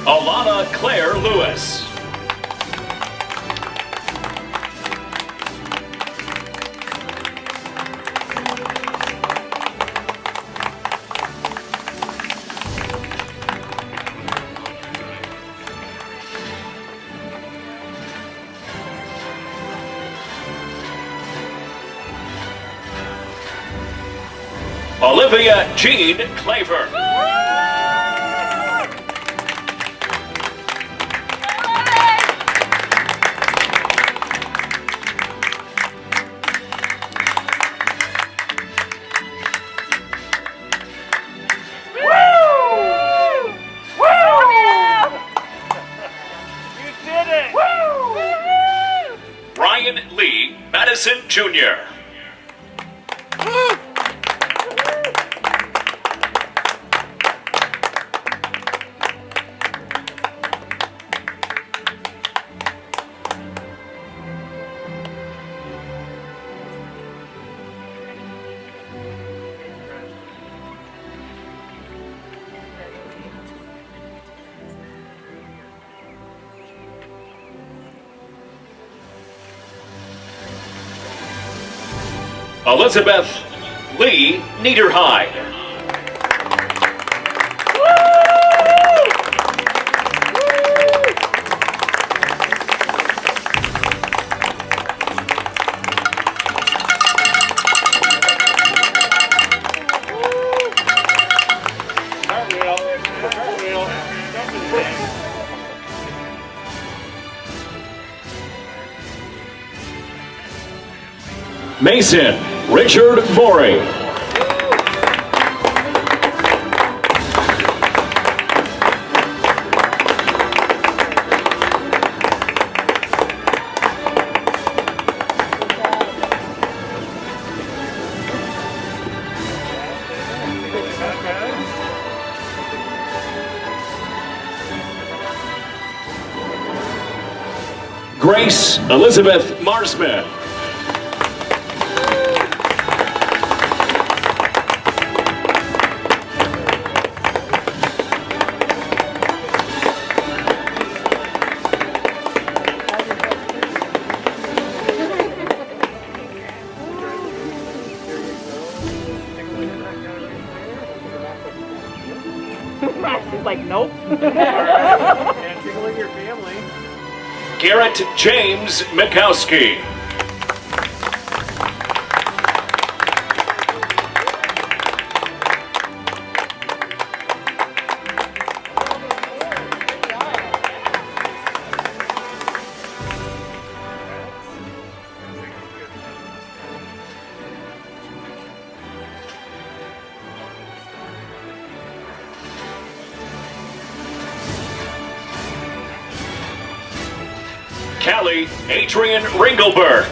Alana Claire Lewis. Olivia Jean Claver. Brian Lee Madison Jr. Elizabeth Lee Niederhide. Mason Richard Morey. Grace Elizabeth Marsman. She's like, nope. And tickling your family. Garrett James Mikowski. Callie Adrian Ringelberg.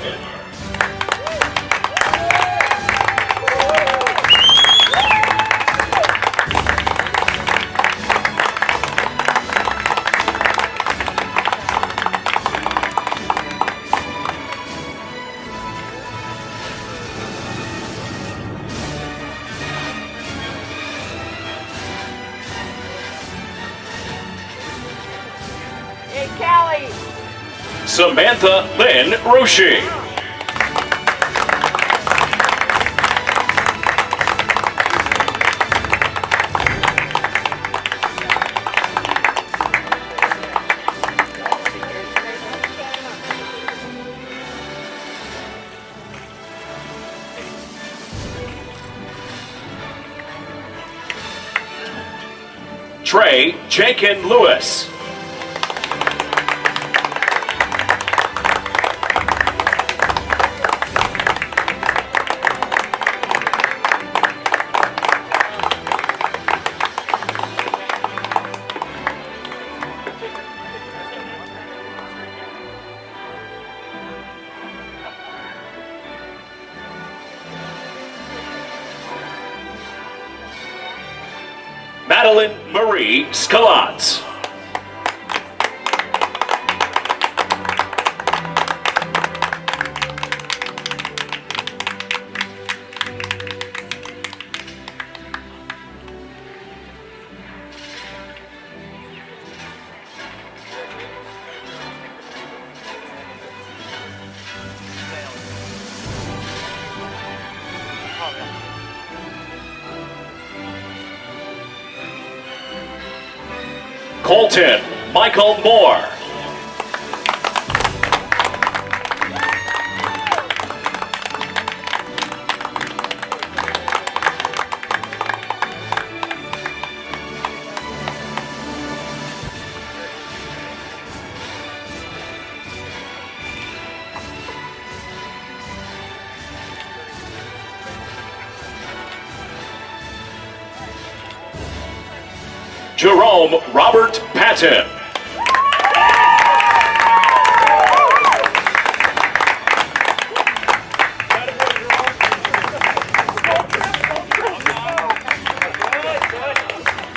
Hey, Callie. Samantha Lynn Rushi. Trey Jenkin Lewis. Madeline Marie Scalaz. Colton Michael Moore. Jerome Robert Patton.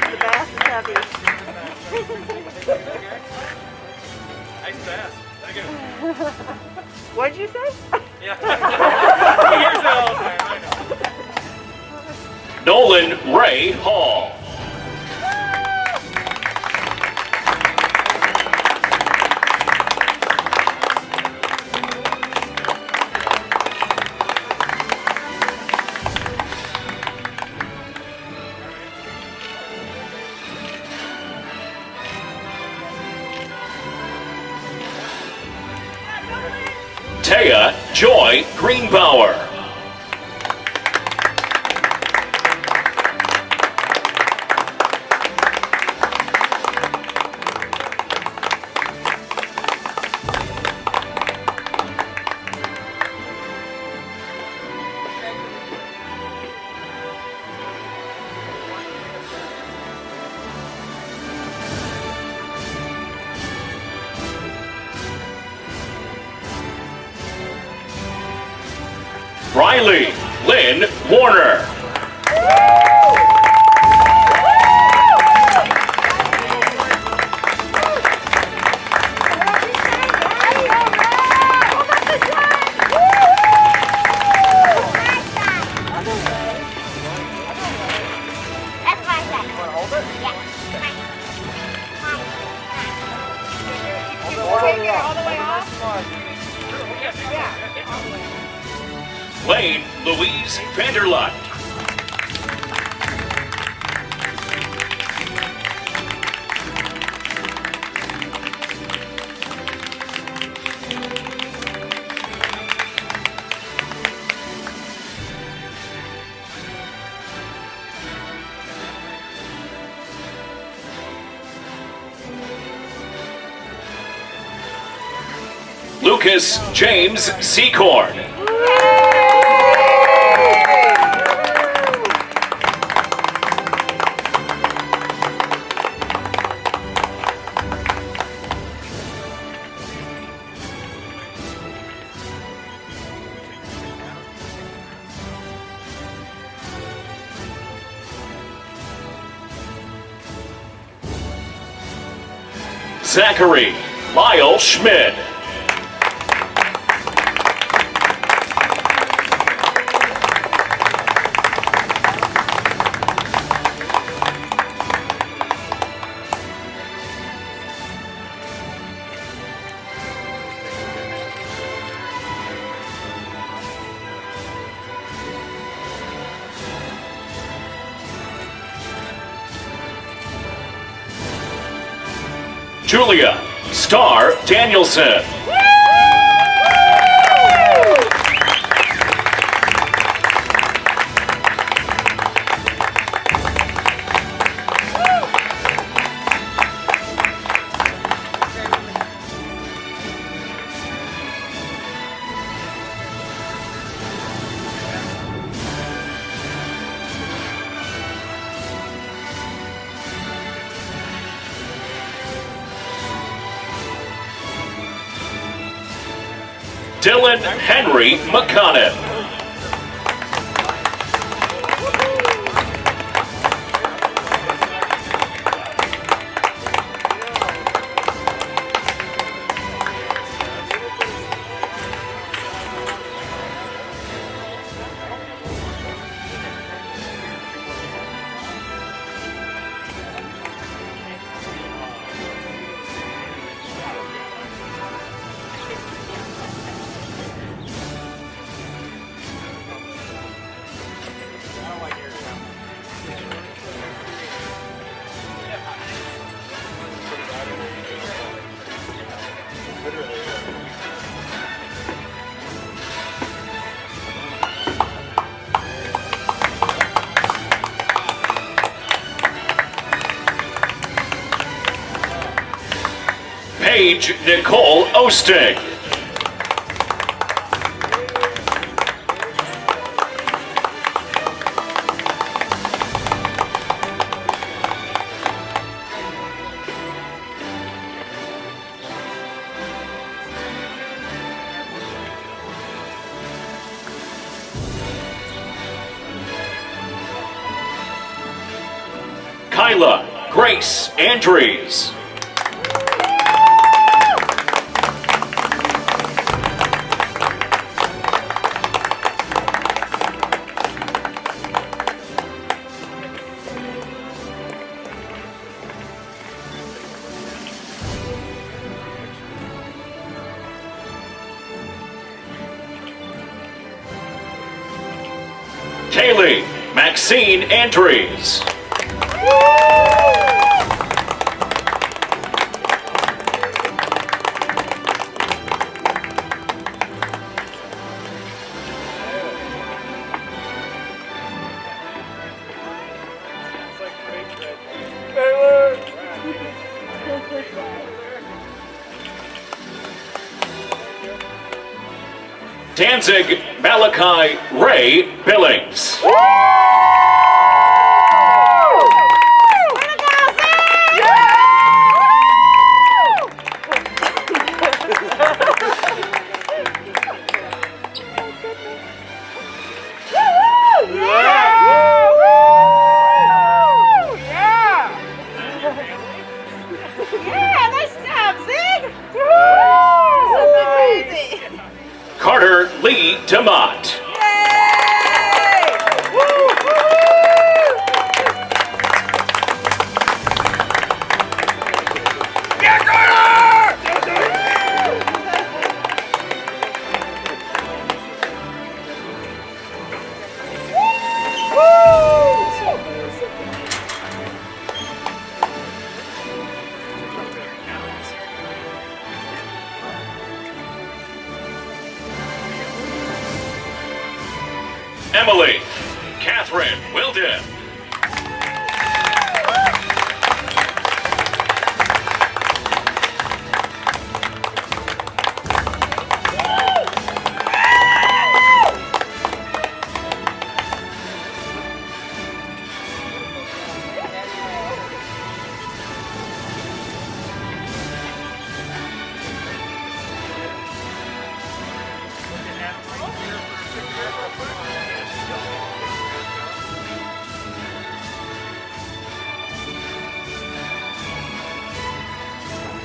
The bass is heavy. Nice pass. Thank you. What'd you say? Yeah. Here's the all time. I know. Nolan Ray Hall. Taya Joy Greenbauer. Riley Lynn Warner. Lane Louise Vanderlut. Lucas James Secorn. Zachary Lyle Schmidt. Julia Star Danielson. Dylan Henry McConnell. Paige Nicole Osting. Kyla Grace Andrews. Kaylee Maxine Andrews. Danzig Malachi Ray Billings. Carter Lee DeMott. Emily Catherine Wilden.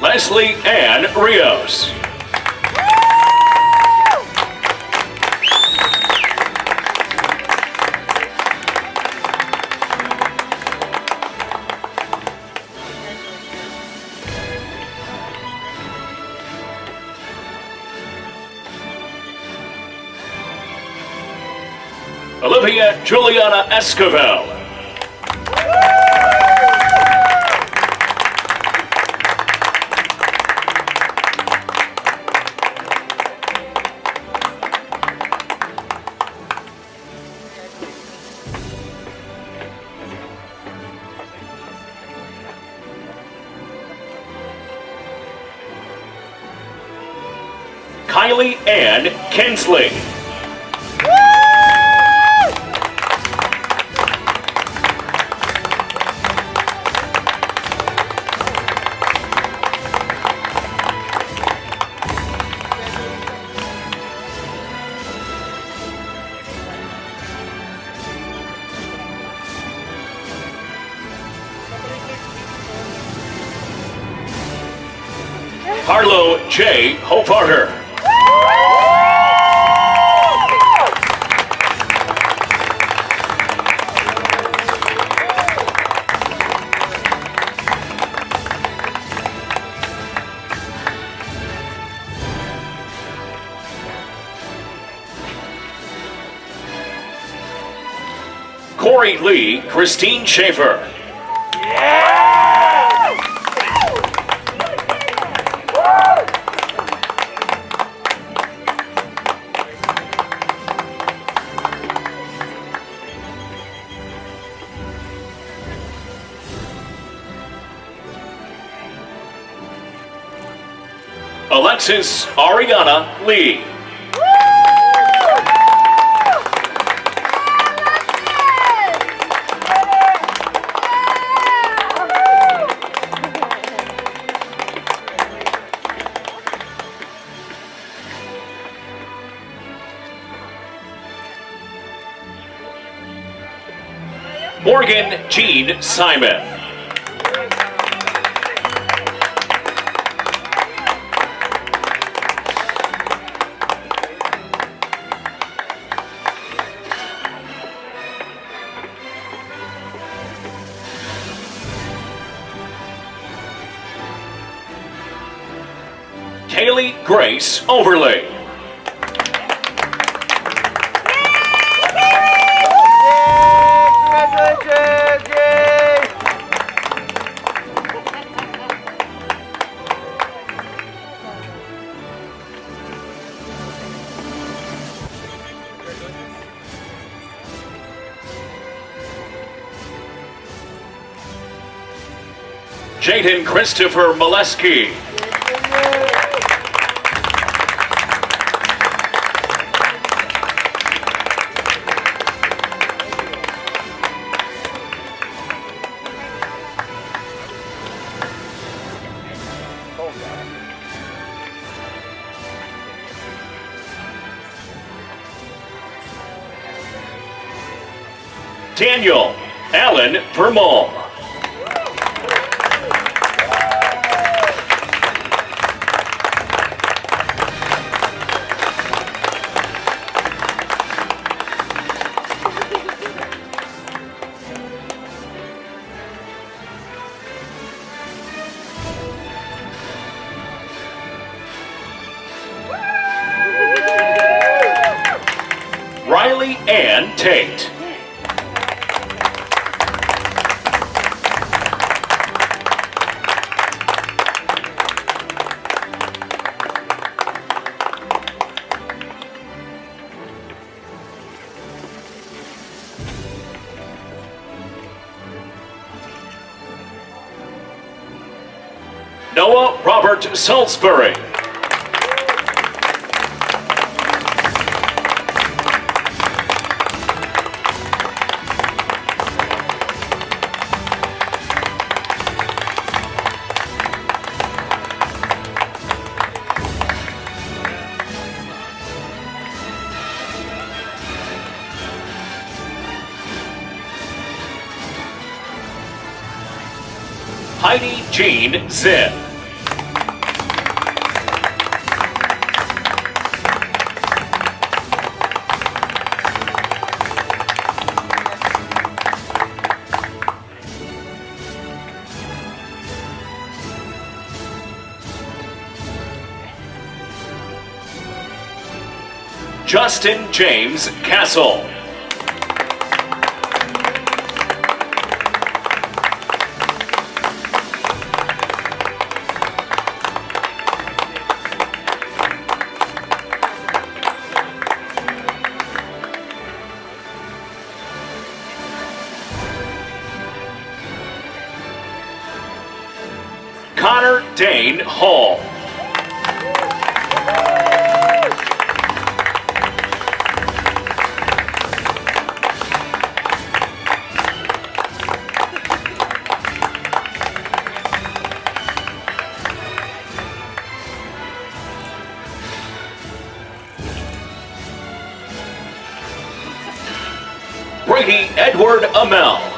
Leslie Ann Rios. Olivia Juliana Esquivel. Kylie Ann Kinsley. Harlow J. Hofarter. Corey Lee Christine Schaefer. Alexis Ariana Lee. Morgan Jean Simon. Kaylee Grace Overley. Jaden Christopher Molesky. Daniel Allen Vermont. Riley Ann Tate. Noah Robert Salisbury. Heidi Jean Zinn. Justin James Castle. Connor Dane Hall. Brady Edward Amell.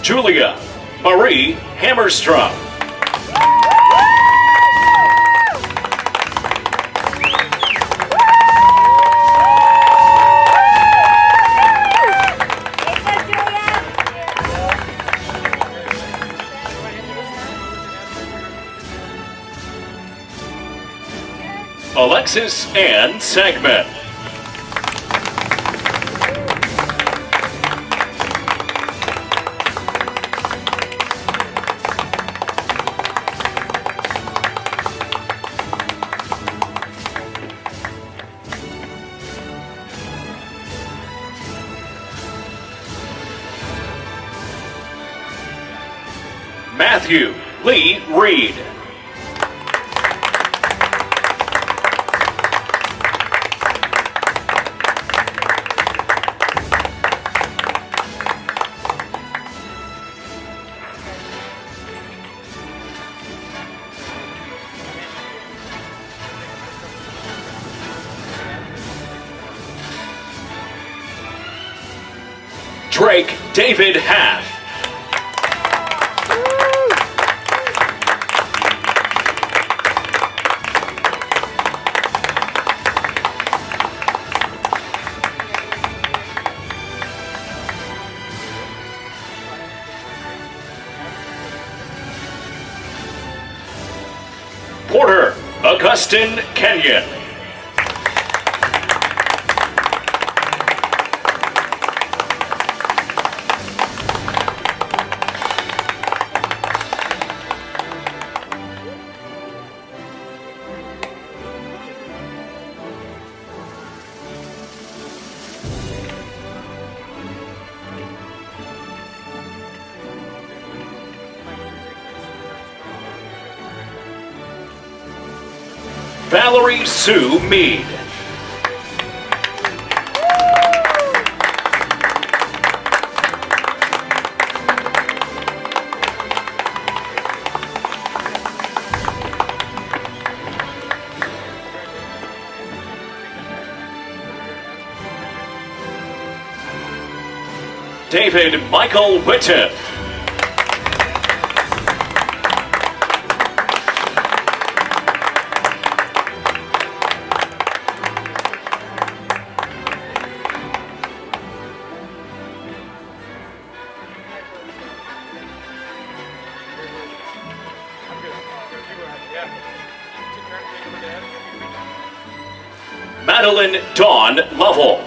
Julia Marie Hammerstrom. Alexis Ann Sagman. Matthew Lee Reed. Drake David Half. Porter Augustin Kenyon. Valerie Sue Mead. David Michael Whitten. Madeline Dawn Lovell.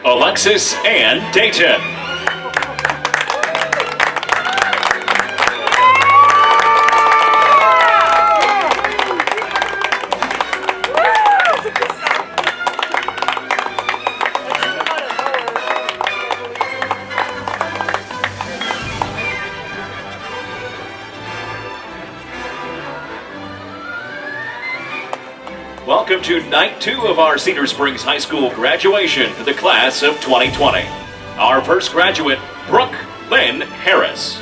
Alexis Ann Dayton. Welcome to night 2 of our Cedar Springs High School graduation for the class of 2020. Our first graduate, Brooke Lynn Harris.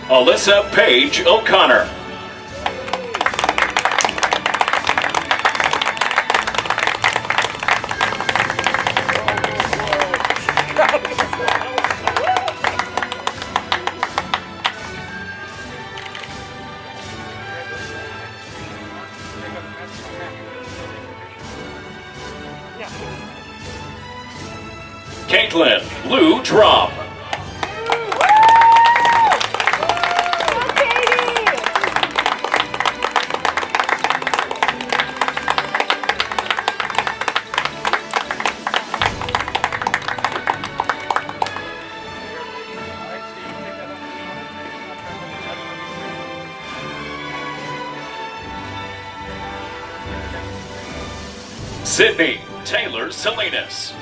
Alyssa Paige O'Connor. Caitlin Lou Drum. Sydney Taylor Salinas.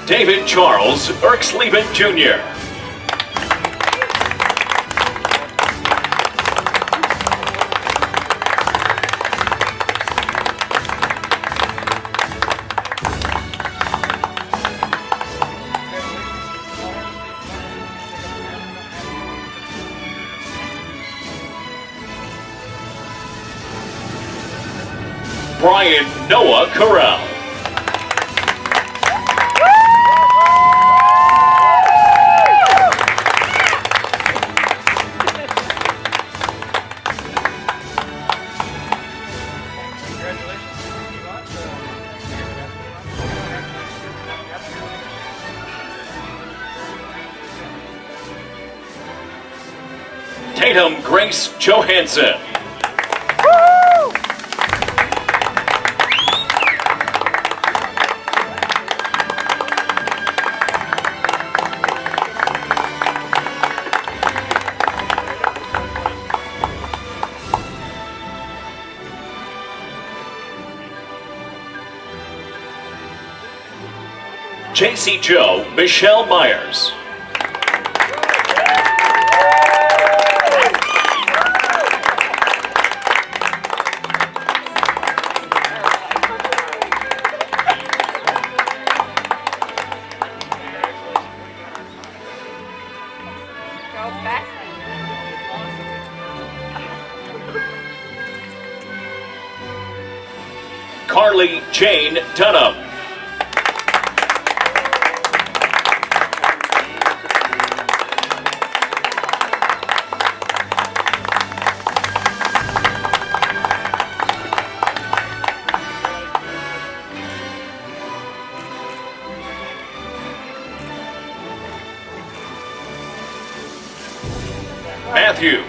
David Charles Erksleben Jr. Brian Noah Carell. Tatum Grace Johansson. JC Joe Michelle Myers. Carly Jane Dunham. Matthew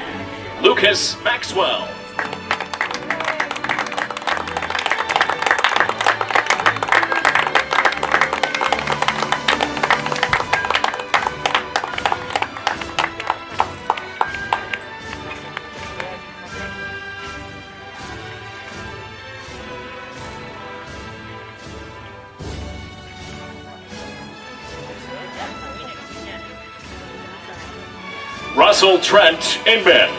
Lucas Maxwell. Russell Trent Inman.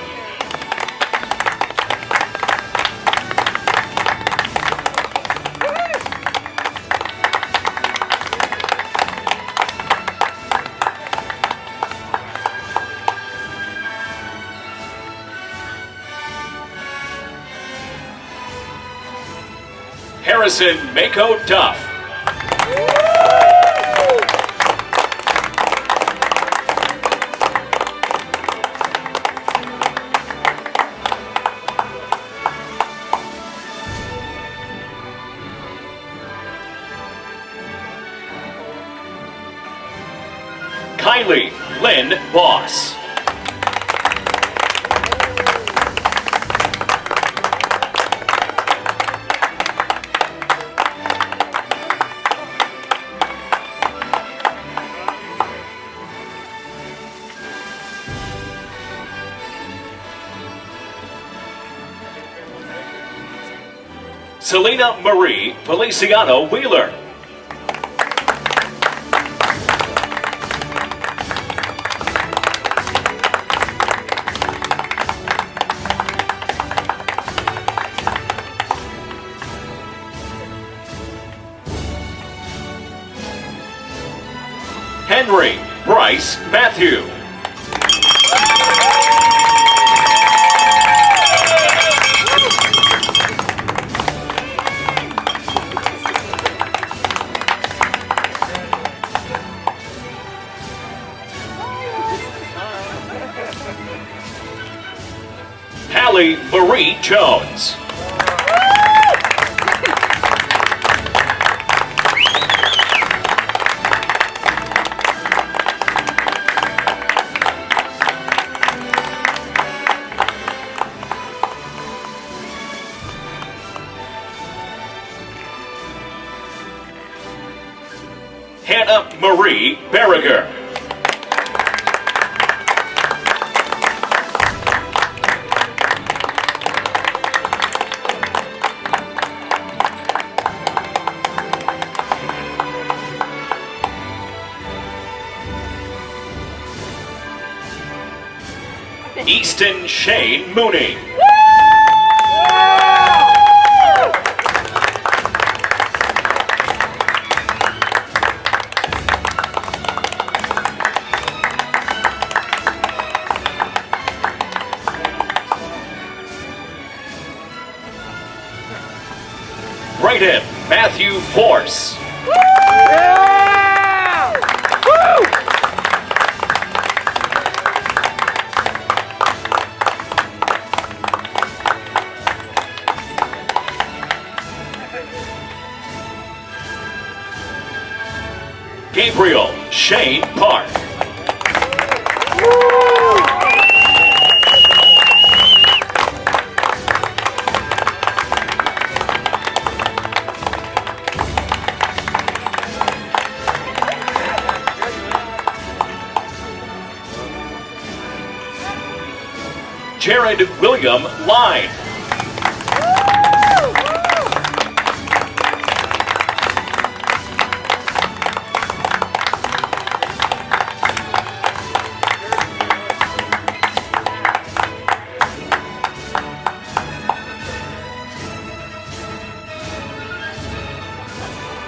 Harrison Mako Duff. Kylie Lynn Boss. Selena Marie Feliciano Wheeler. Henry Bryce Matthew. Hallie Marie Jones. Hannah Marie Berriger. Easton Shane Mooney. Brayden Matthew Force. Gabriel Shane Park. Jared William Line.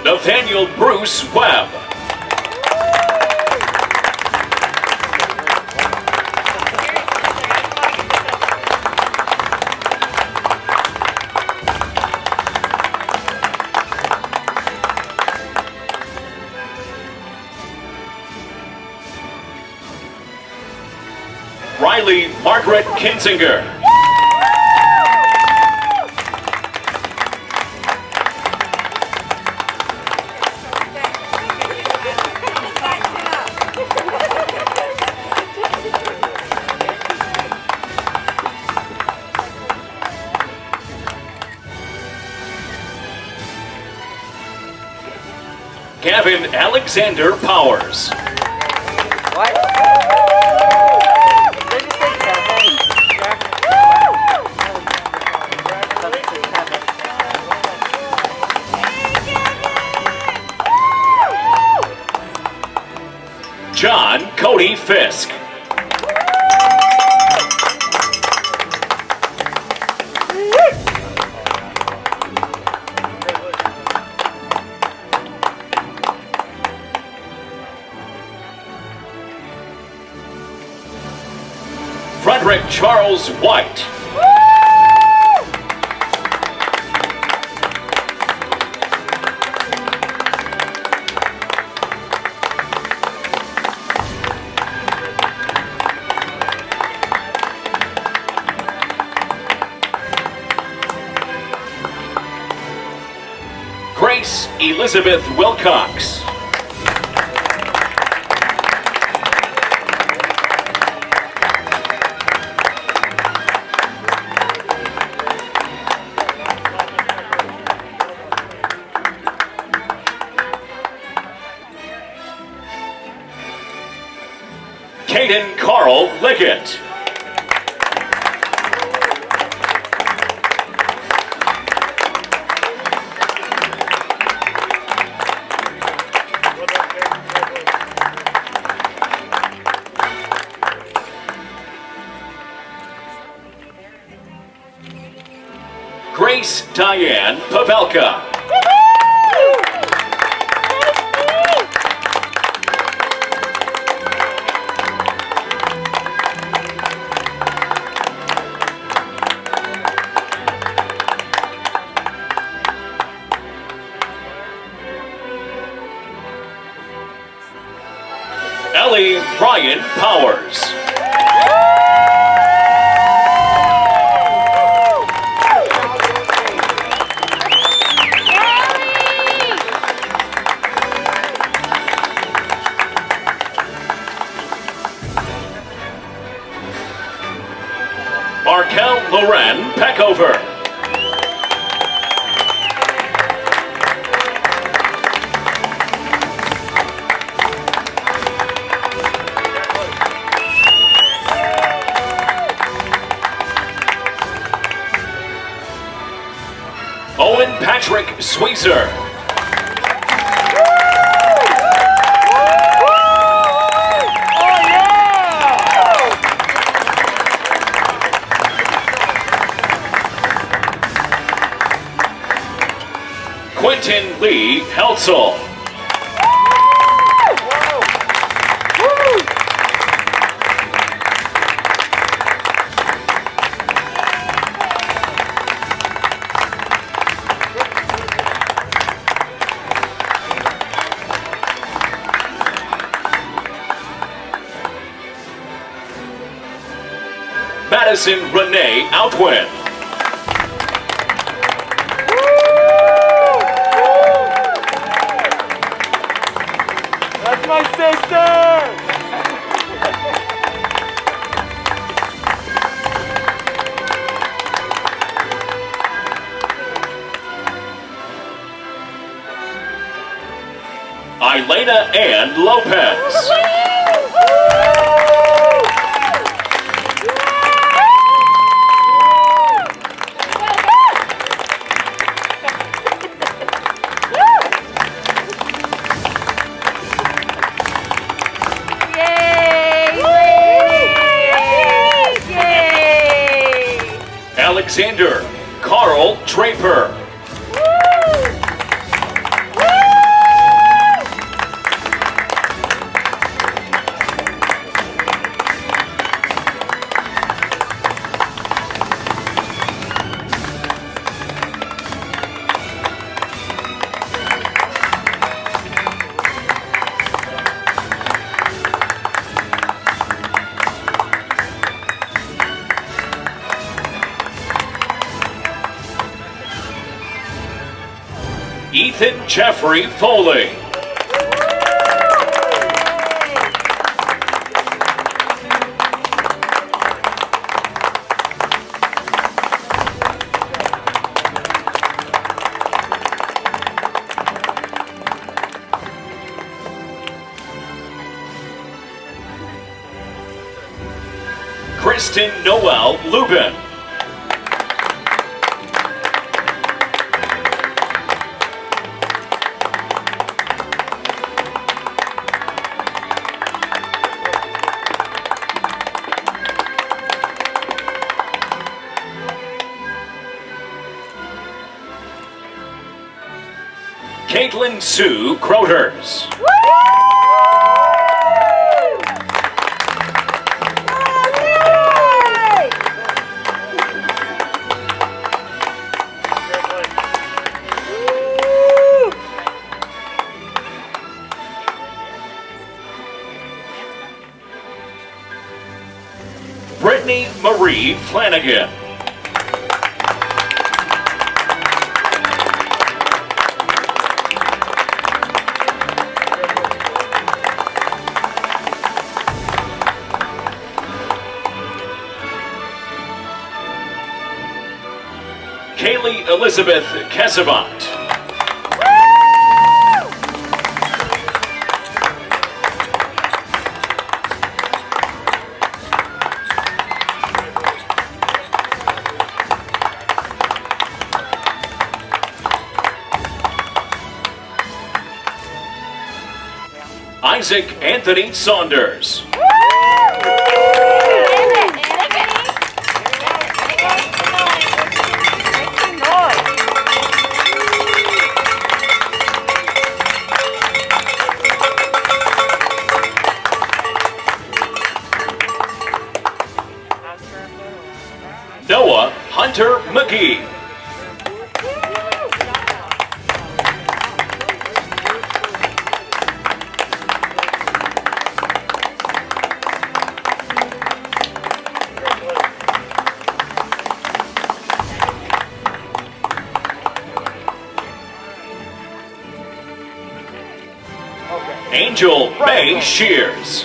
Nathaniel Bruce Webb. Riley Margaret Kinzinger. Gavin Alexander Powers. What? John Cody Fisk. Frederick Charles White. Grace Elizabeth Wilcox. Caden Carl Liggett. Grace Diane Pavelka. Ellie Ryan Powers. Markel Loren Peckover. Owen Patrick Sweezer. Quentin Lee Heltzel. Madison Renee Outwin. That's my sister! Elena Ann Lopez. Alexander Carl Draper. Ethan Jeffrey Foley. Kristen Noel Lubin. Caitlin Sue Croters. Brittany Marie Flanagan. Kaylee Elizabeth Kesavant. Isaac Anthony Saunders. Noah Hunter McGee. Angel May Shears.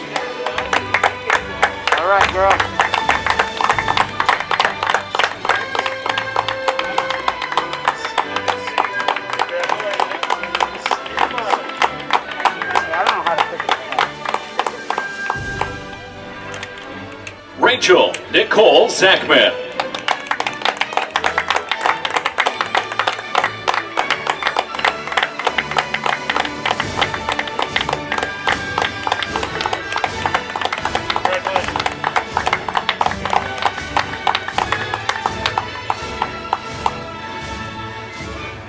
All right, girl. Rachel Nicole Zachman.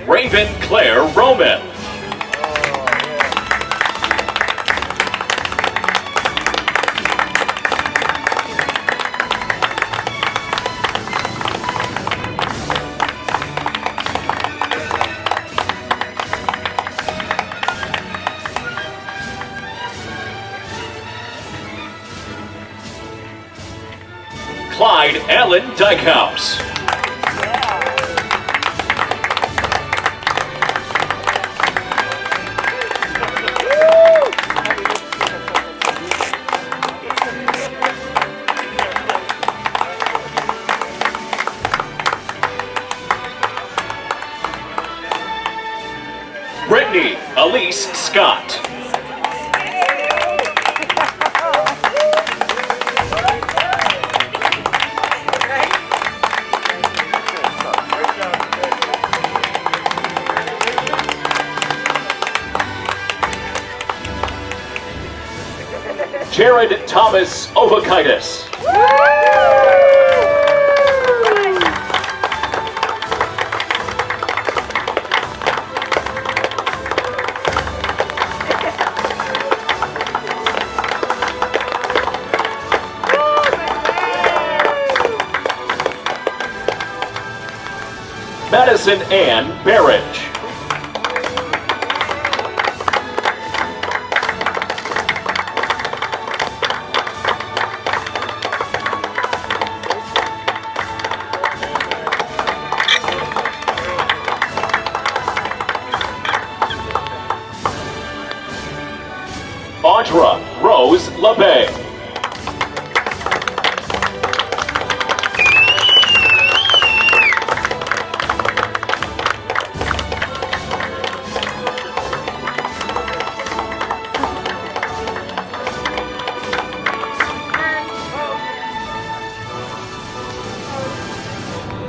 Raven Claire Roman. Clyde Allen Dykehouse. Brittany Elise Scott. Jared Thomas Ovakaitis. Madison Ann Barrage. Audra Rose LeBay.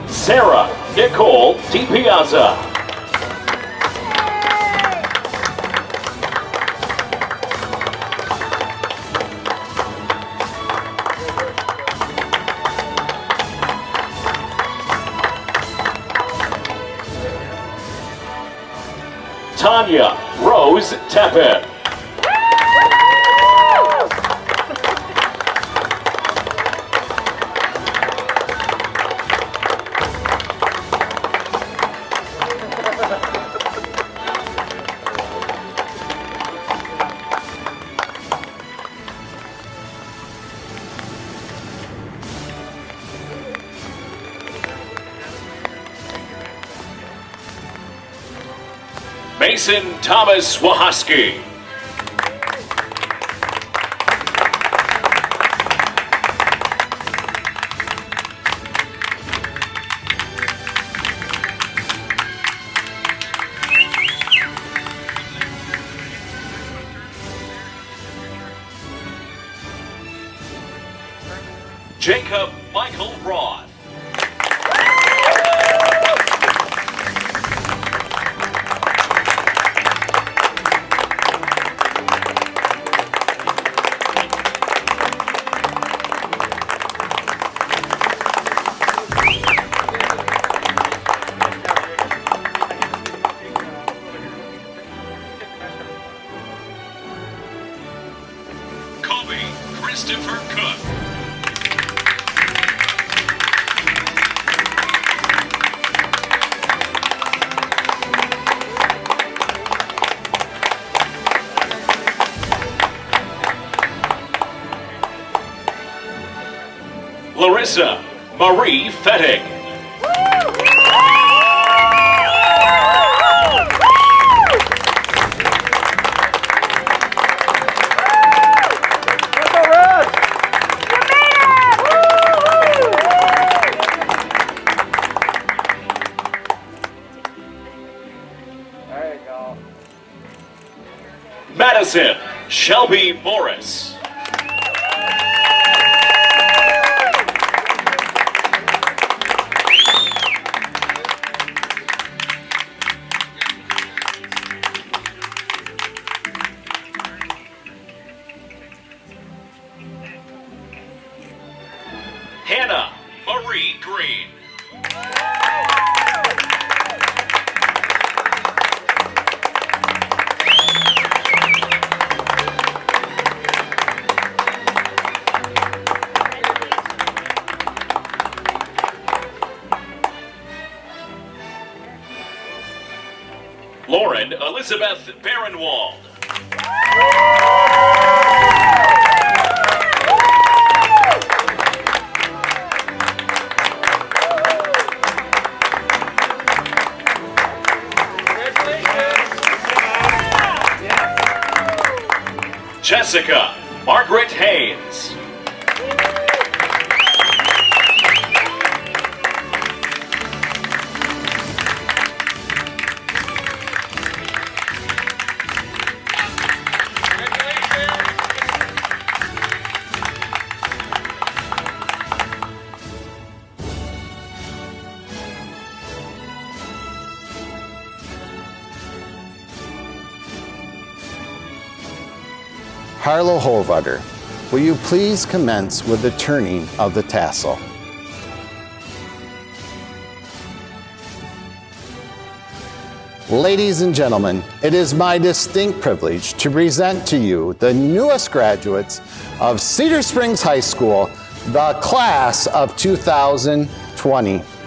Sarah Nicole DiPiazza. Tanya Rose Teppin. Mason Thomas Wahoski. Jacob Michael Roth. Christopher Cook. Larissa Marie Fettig. There you go. Madison Shelby Morris. Hannah Marie Green. Lauren Elizabeth Barenwald. Jessica Margaret Haynes. Harlow Hovader, will you please commence with the turning of the tassel? Ladies and gentlemen, it is my distinct privilege to present to you the newest graduates of Cedar Springs High School, the class of 2020.